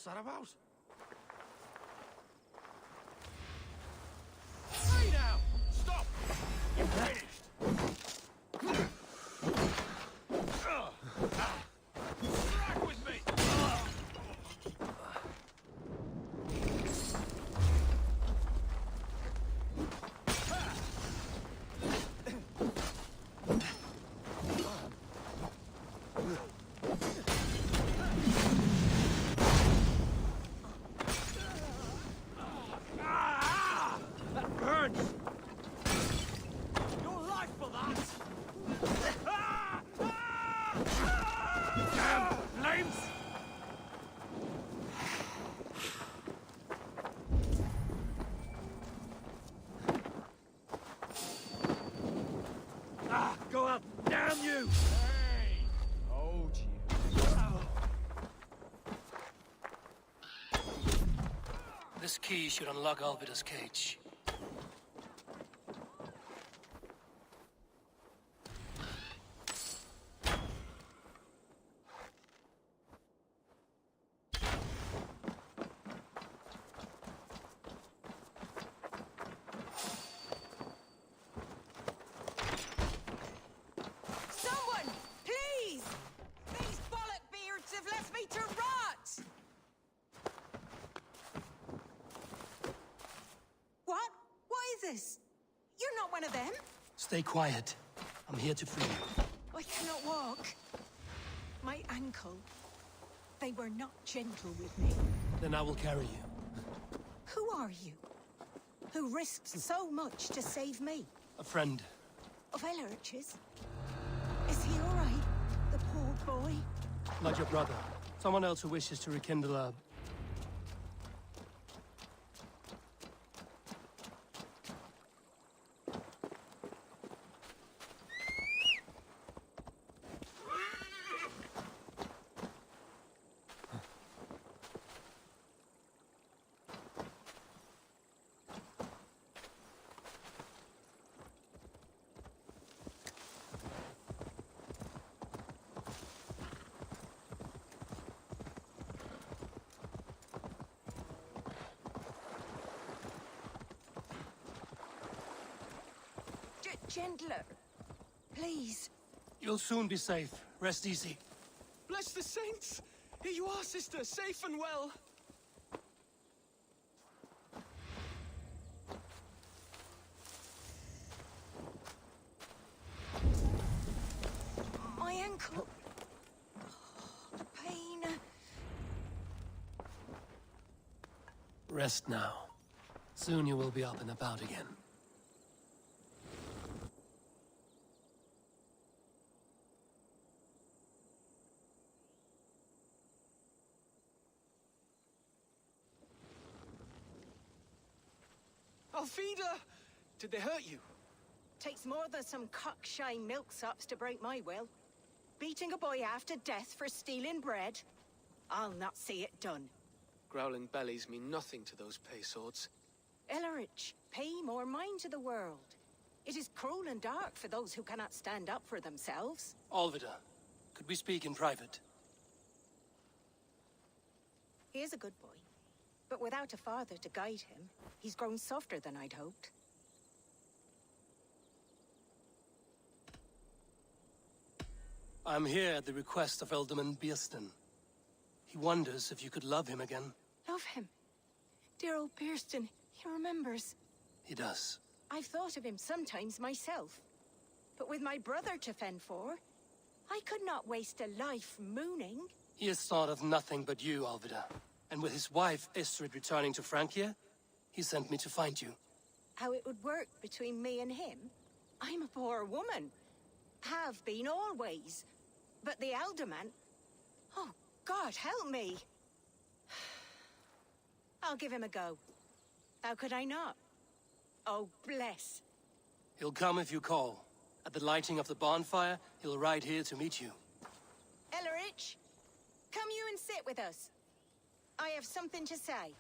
What's that about? Hey now! Stop! You're finished! Strike with me! That burns! Your life for that! Damn flames! Go up! Damn you! Hey! Oh, gee. This key should unlock Alvida's cage. Someone! Please! These bollock beards have left me to rot! What? What is this? You're not one of them? Stay quiet. I'm here to free you. I cannot walk. My ankle. They were not gentle with me. Then I will carry you. Who are you? Who risked so much to save me? A friend. Of Elrich's? Is he all right? The poor boy? Not your brother. Someone else who wishes to rekindle a... Gentler. Please. You'll soon be safe. Rest easy. Bless the saints! Here you are, sister, safe and well. My ankle. Oh, the pain. Rest now. Soon you will be up and about again. Alfida! Did they hurt you? Takes more than some cockshy milksops to break my will. Beating a boy half to death for stealing bread? I'll not see it done. Growling bellies mean nothing to those pay swords. Ellerich, pay more mind to the world. It is cruel and dark for those who cannot stand up for themselves. Alvida, could we speak in private? He is a good boy, but without a father to guide him, he's grown softer than I'd hoped. I'm here at the request of Alderman Biersten. He wonders if you could love him again. Love him. Dear old Biersten, he remembers. He does. I've thought of him sometimes myself. But with my brother to fend for, I could not waste a life mooning. He has thought of nothing but you, Alvida. And with his wife, Estrid, returning to Francia, he sent me to find you. How it would work between me and him? I'm a poor woman. Have been always. But the alderman... Oh, God, help me. I'll give him a go. How could I not? Oh, bless. He'll come if you call. At the lighting of the bonfire, he'll ride here to meet you. Ellerich, come you and sit with us. I have something to say.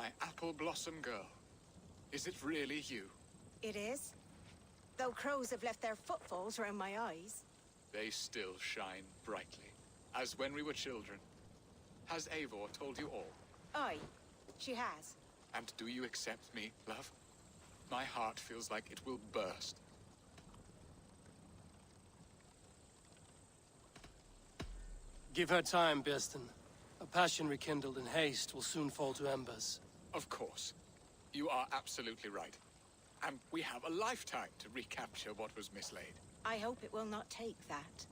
My apple blossom girl. Is it really you? It is. Though crows have left their footfalls around my eyes. They still shine brightly, as when we were children. Has Eivor told you all? Aye, she has. And do you accept me, love? My heart feels like it will burst. Give her time, Birsten. A passion rekindled in haste will soon fall to embers. Of course. You are absolutely right. And we have a lifetime to recapture what was mislaid. I hope it will not take that.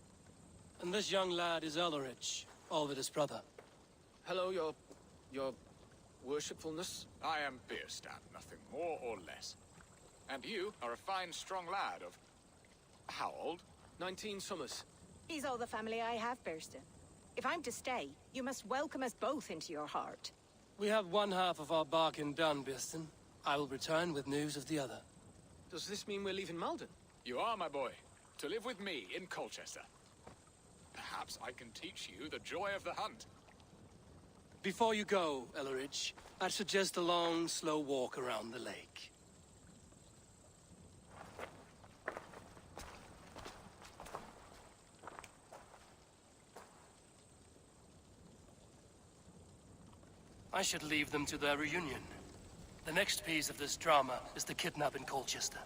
And this young lad is Elrich, Olvid's brother. Hello, your worshipfulness. I am Bierstan, nothing more or less. And you are a fine, strong lad of... how old? 19 summers. He's all the family I have, Burston. If I'm to stay, you must welcome us both into your heart. We have one half of our bargain done, Birsten. I will return with news of the other. Does this mean we're leaving Malden? You are, my boy, to live with me in Colchester. Perhaps I can teach you the joy of the hunt. Before you go, Elrich, I'd suggest a long, slow walk around the lake. I should leave them to their reunion. The next piece of this drama is the kidnap in Colchester.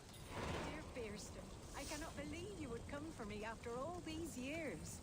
Dear Burston, I cannot believe you would come for me after all these years.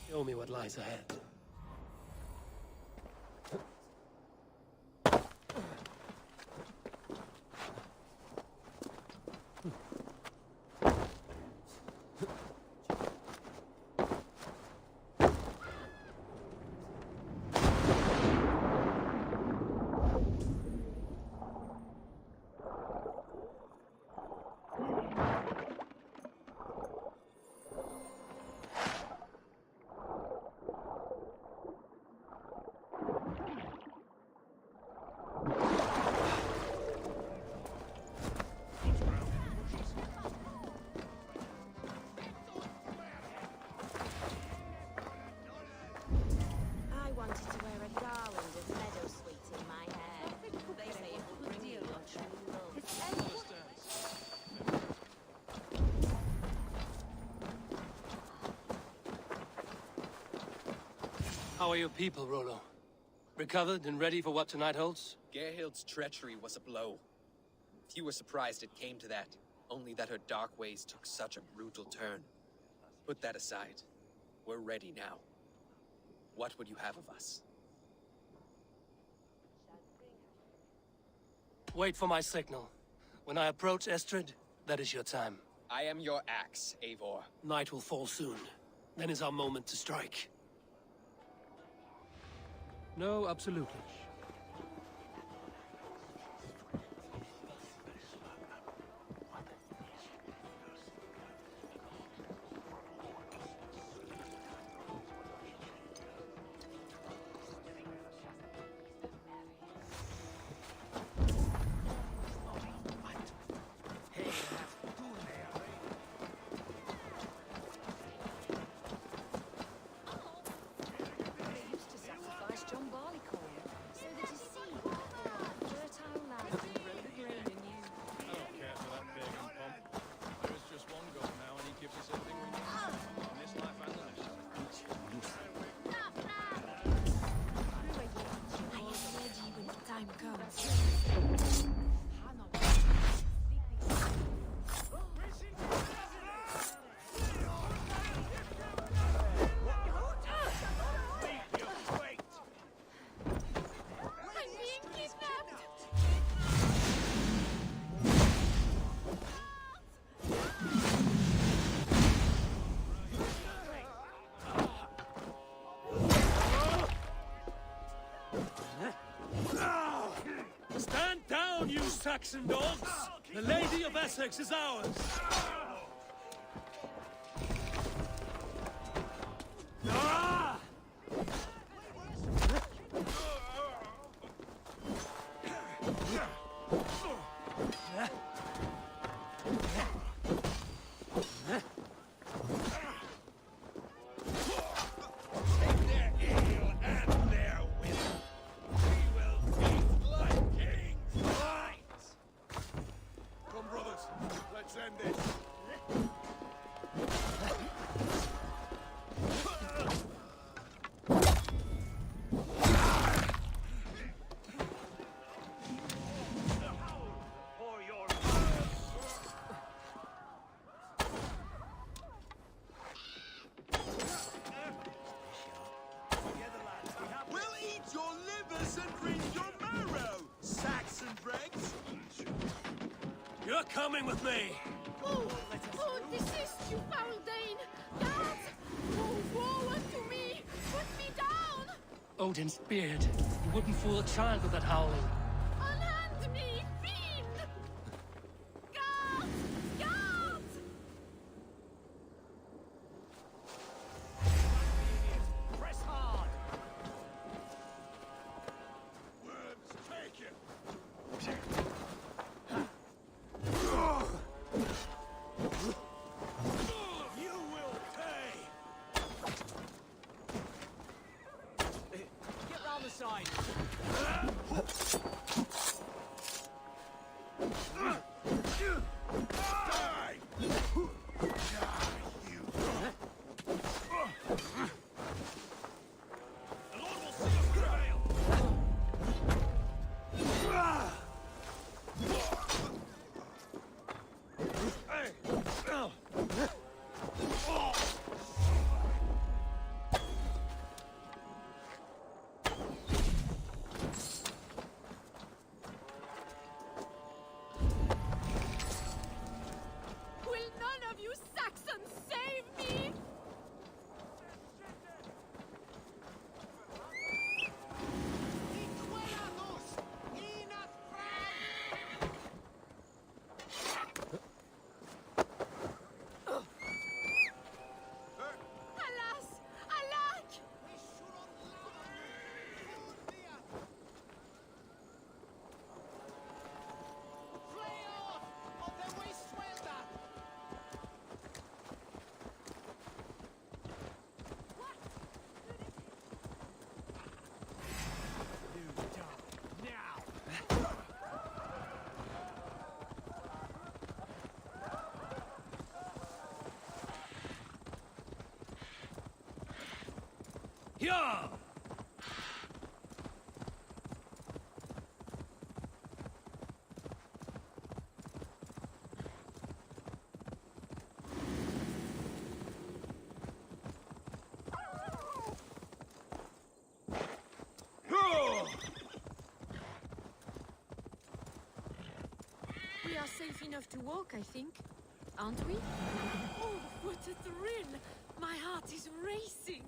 Show me what lies ahead. How are your people, Rollo? Recovered and ready for what tonight holds? Gerhild's treachery was a blow. Few were surprised it came to that, only that her dark ways took such a brutal turn. Put that aside. We're ready now. What would you have of us? Wait for my signal. When I approach Estrid, that is your time. I am your axe, Eivor. Night will fall soon. Then is our moment to strike. No, absolutely. Stand down, you Saxon dogs! The Lady of Essex is ours! You're coming with me! Oh, desist, you foul Dane! Guards! Move forward to me! Put me down! Odin's beard. You wouldn't fool a child with that howling. Unhand me, fiend! Guards! Guards! Press hard! Worms, take it! You will pay! Get round the side! Die! You! The Lord will see us prevail! Will none of you Saxons save me? Alas! Alack! Yeah! are safe enough to walk, I think. Aren't we? Oh, what a thrill! My heart is racing!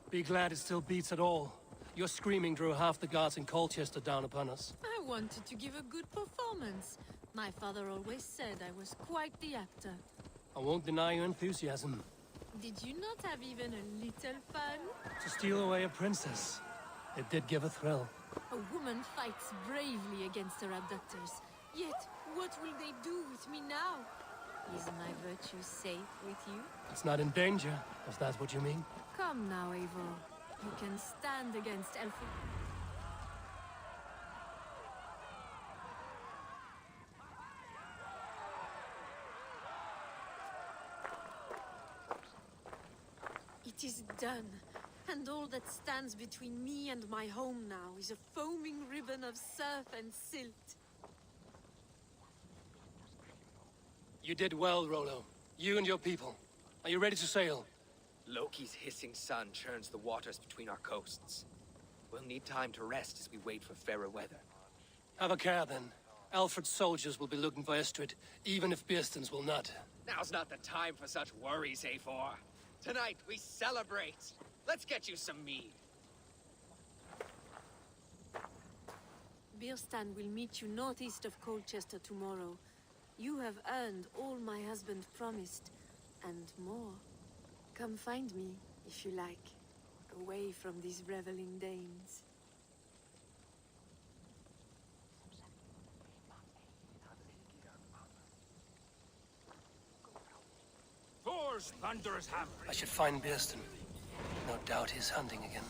Be glad it still beats at all. Your screaming drew half the guards in Colchester down upon us. I wanted to give a good performance. My father always said I was quite the actor. I won't deny your enthusiasm. Did you not have even a little fun? To steal away a princess, it did give a thrill. A woman fights bravely against her abductors. Yet, what will they do with me now? Is my virtue safe with you? It's not in danger, if that's what you mean. Come now, Eivor. You can stand against Elfrid. It is done. And all that stands between me and my home now is a foaming ribbon of surf and silt. You did well, Rollo. You and your people. Are you ready to sail? Loki's hissing sun churns the waters between our coasts. We'll need time to rest as we wait for fairer weather. Have a care, then. Alfred's soldiers will be looking for Estrid, even if Beersten's will not. Now's not the time for such worries, Eivor. Tonight, we celebrate. Let's get you some mead. Bierstan will meet you northeast of Colchester tomorrow. You have earned all my husband promised, and more. Come find me, if you like, away from these reveling Danes. Thor's thunderous hammer. I should find Biersten. No doubt he's hunting again.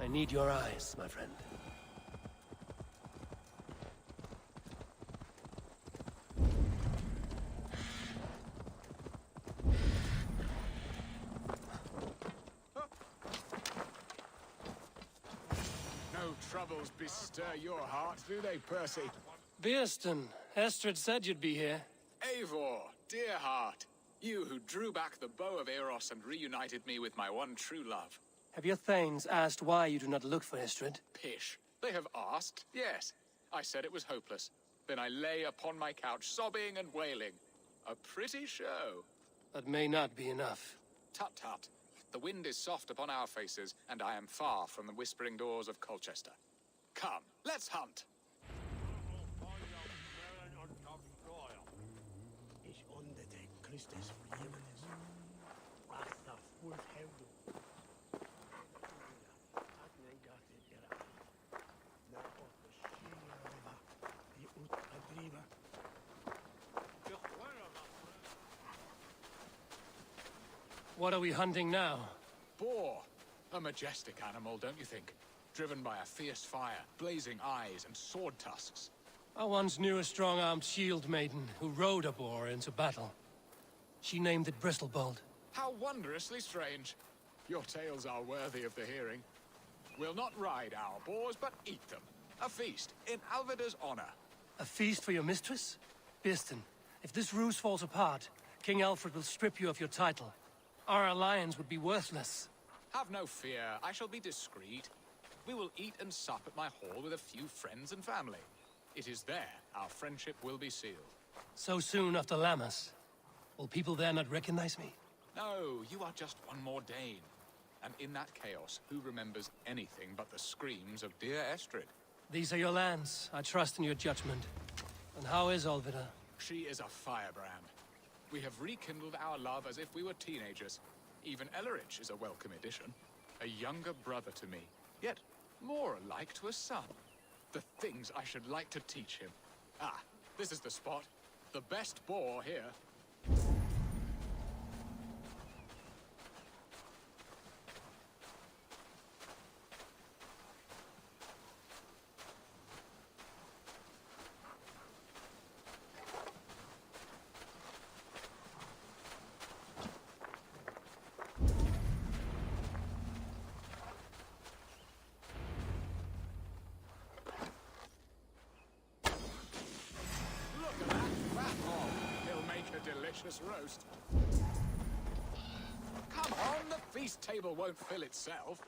I need your eyes, my friend. No troubles bestir your heart, do they, Percy? Biersten, Estrid said you'd be here. Eivor, dear heart. You who drew back the bow of Eros and reunited me with my one true love. Have your thanes asked why you do not look for Estrid? Pish. They have asked, yes. I said it was hopeless. Then I lay upon my couch, sobbing and wailing. A pretty show. That may not be enough. Tut-tut. The wind is soft upon our faces, and I am far from the whispering doors of Colchester. Come, let's hunt. Ich unbedingt Christus vergeben ist. Was das wohl helfen. What are we hunting now? Boar. A majestic animal, don't you think? Driven by a fierce fire, blazing eyes, and sword tusks. I once knew a strong-armed shield maiden who rode a boar into battle. She named it Bristolbolt. How wondrously strange. Your tales are worthy of the hearing. We'll not ride our boars, but eat them. A feast, in Alvida's honor. A feast for your mistress? Birsten, if this ruse falls apart, King Alfred will strip you of your title. Our alliance would be worthless. Have no fear, I shall be discreet. We will eat and sup at my hall with a few friends and family. It is there our friendship will be sealed. So soon after Lammas? Will people there not recognize me? No, you are just one more Dane. And in that chaos, who remembers anything but the screams of dear Estrid? These are your lands. I trust in your judgment. And how is Alvida? She is a firebrand. We have rekindled our love as if we were teenagers. Even Ellerich is a welcome addition. A younger brother to me, yet more alike to a son. The things I should like to teach him. Ah, this is the spot. The best boar here. Delicious roast. Come on, the feast table won't fill itself.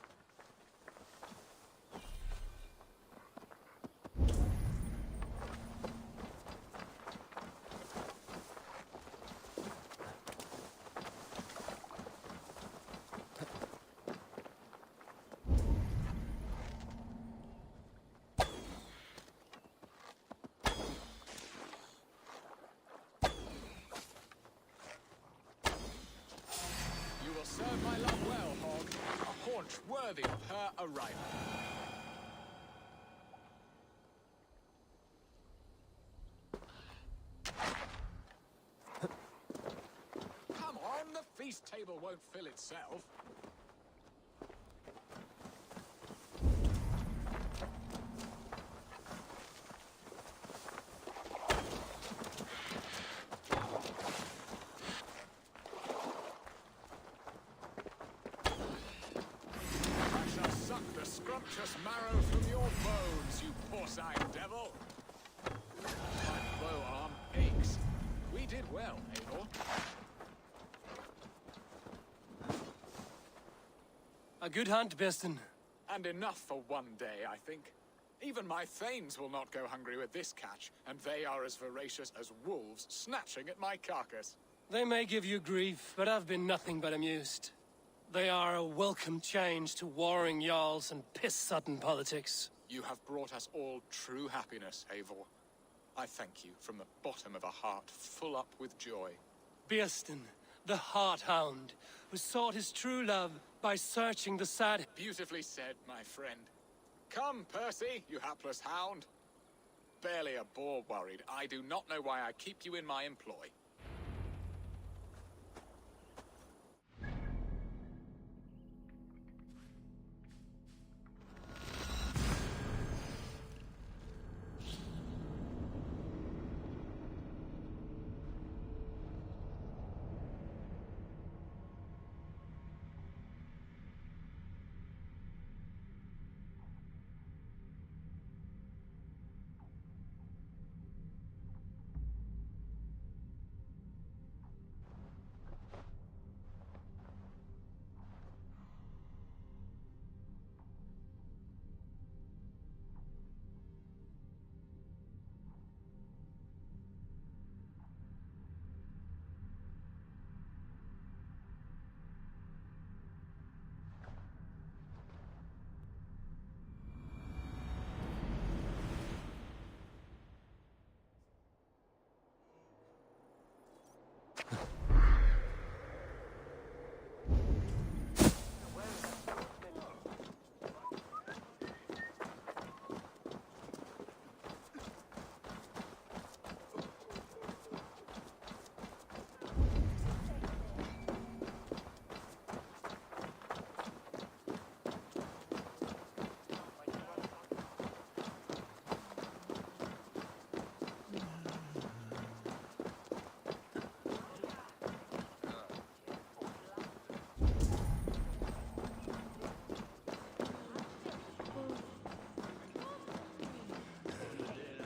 Serve my love well, Hog. A haunch worthy of her arrival. Come on, the feast table won't fill itself. Scrumptious marrow from your bones, you porcine devil! My bow arm aches. We did well, Eivor. A good hunt, Birsten. And enough for one day, I think. Even my thanes will not go hungry with this catch, and they are as voracious as wolves snatching at my carcass. They may give you grief, but I've been nothing but amused. They are a welcome change to warring jarls and piss-sudden politics. You have brought us all true happiness, Eivor. I thank you from the bottom of a heart full up with joy. Birsten, the Heart Hound, who sought his true love by searching the sad... Beautifully said, my friend. Come, Percy, you hapless hound. Barely a boar worried. I do not know why I keep you in my employ.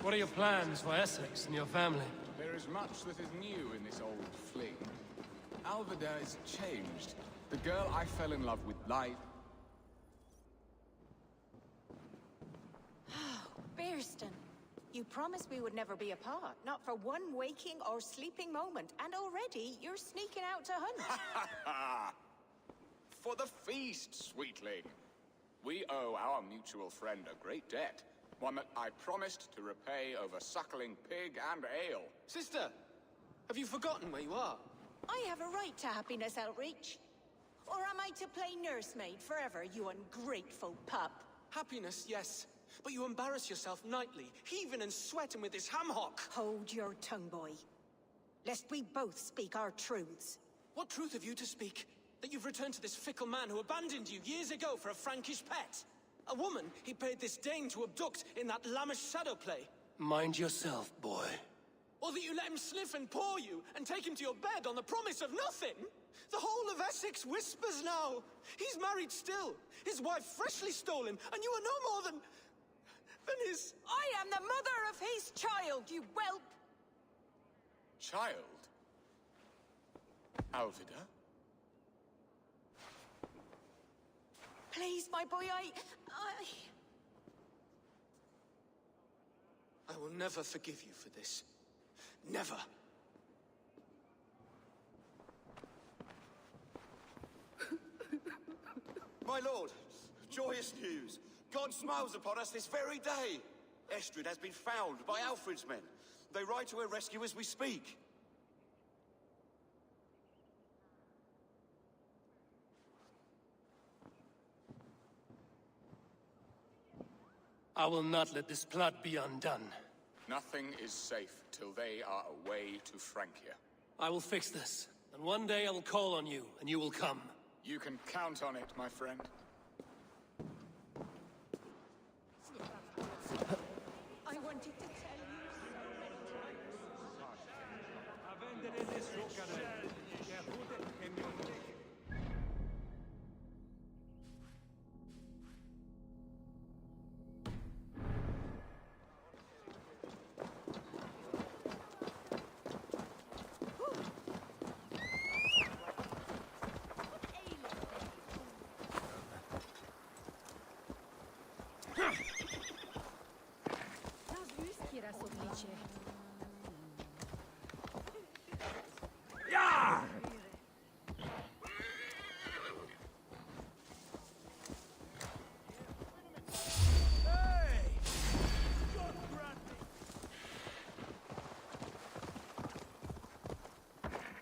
What are your plans for Essex and your family? There is much that is new in this old fling. Alvida is changed. The girl I fell in love with lied. Bearston, you promised we would never be apart, not for one waking or sleeping moment, and already you're sneaking out to hunt. For the feast, sweetling. We owe our mutual friend a great debt. One that I promised to repay over suckling pig and ale. Sister, have you forgotten where you are? I have a right to happiness, Outreach. Or am I to play nursemaid forever, you ungrateful pup? Happiness, yes. But you embarrass yourself nightly, heaving and sweating with this ham-hock. Hold your tongue, boy. Lest we both speak our truths. What truth have you to speak? That you've returned to this fickle man who abandoned you years ago for a Frankish pet? A woman he paid this Dane to abduct in that lammish shadow play? Mind yourself, boy. Or that you let him sniff and paw you, and take him to your bed on the promise of nothing? The whole of Essex whispers now. He's married still, his wife freshly stolen, and you are no more than his... I am the mother of his child, you whelp! Child? Alvida? Please, my boy, I will never forgive you for this. Never. My lord, joyous news. God smiles upon us this very day. Estrid has been found by Alfred's men. They ride to her rescue as we speak. I will not let this plot be undone. Nothing is safe till they are away to Francia. I will fix this, and one day I will call on you, and you will come. You can count on it, my friend. I wanted to tell you so many times.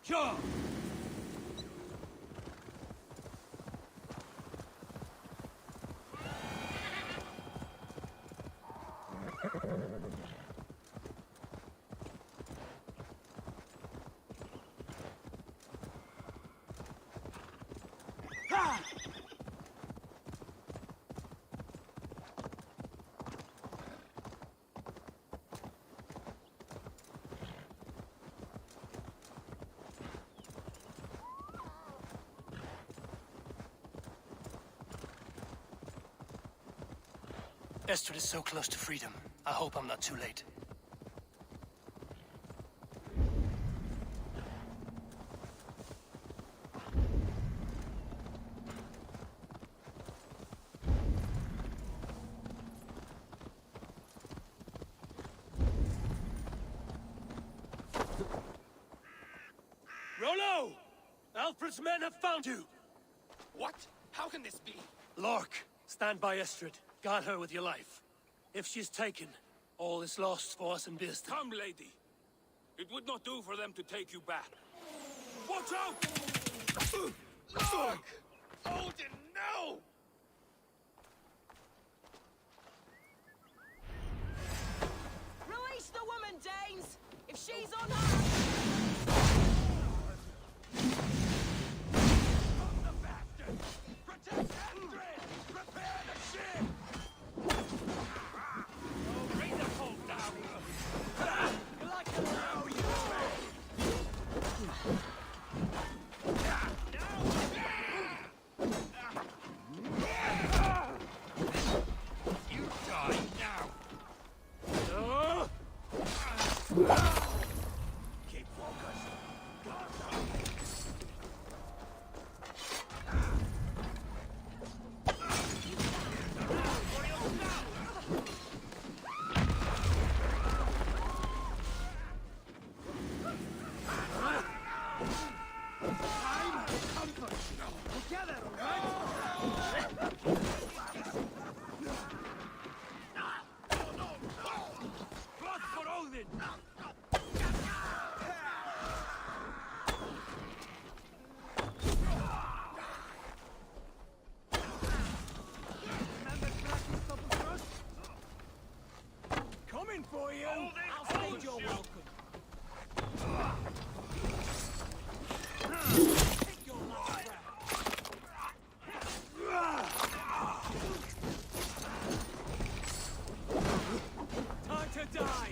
Sure! Estrid is so close to freedom. I hope I'm not too late. Rollo! Alfred's men have found you! What? How can this be? Lork, stand by Estrid. Guard her with your life. If she's taken, all is lost for us in Bearston. Come, lady. It would not do for them to take you back. Watch out! Look! Odin, no! Release the woman, Danes! If she's unharmed... Protect Estrid! Prepare the ship! Bring the boat down! You like to know you I'll stage your welcome. Take your last breath. Time to die.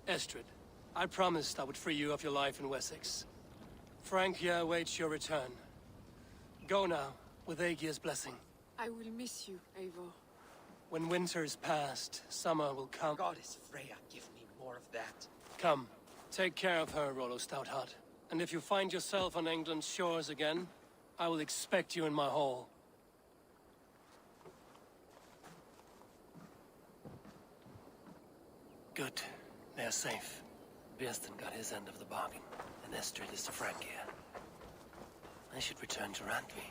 Estrid, I promised I would free you of your life in Wessex. Francia awaits your return. Go now, with Aegir's blessing. I will miss you, Eivor. When winter is past, summer will come. Goddess Freya, give me more of that. Come, take care of her, Rollo Stoutheart. And if you find yourself on England's shores again, I will expect you in my hall. Good. They are safe. Björsten got his end of the bargain, and Estrid is to Francia. I should return to Randvi.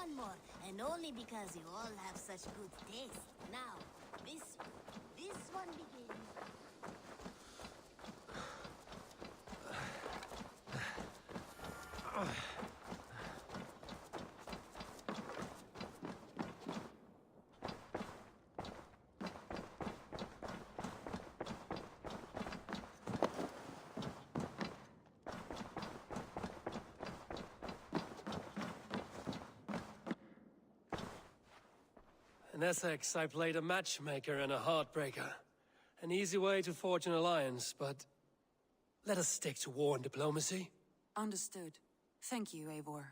one more, and only because you all have such good taste. Now, this one begins. In Essex, I played a matchmaker and a heartbreaker. An easy way to forge an alliance, but let us stick to war and diplomacy. Understood. Thank you, Eivor.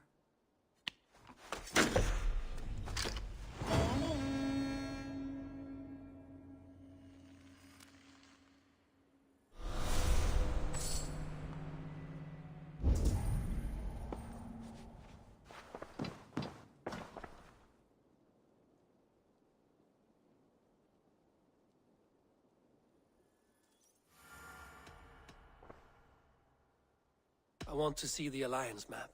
I want to see the alliance map.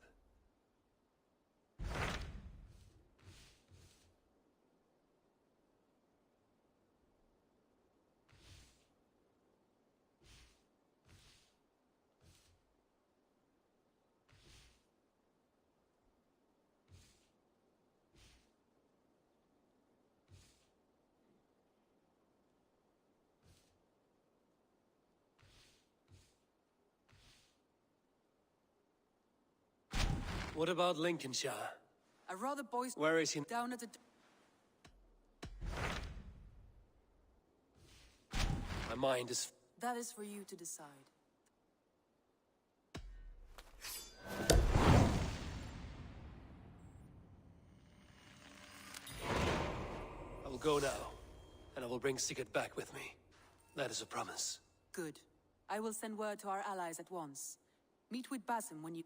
What about Lincolnshire? I'd rather boys... Where is he? Down at the... My mind is... That is for you to decide. I will go now, and I will bring Sigurd back with me. That is a promise. Good. I will send word to our allies at once. Meet with Basim when you...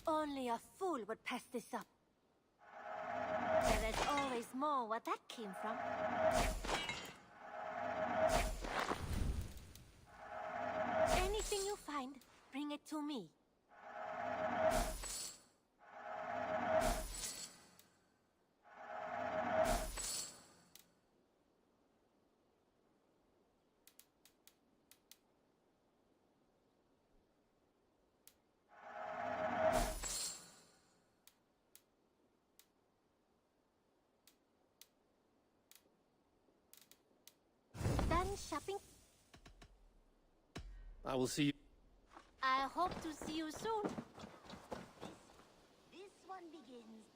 Only a fool would pass this up. There is always more where that came from. Anything you find, bring it to me. Shopping? I will see you. I hope to see you soon. This one begins.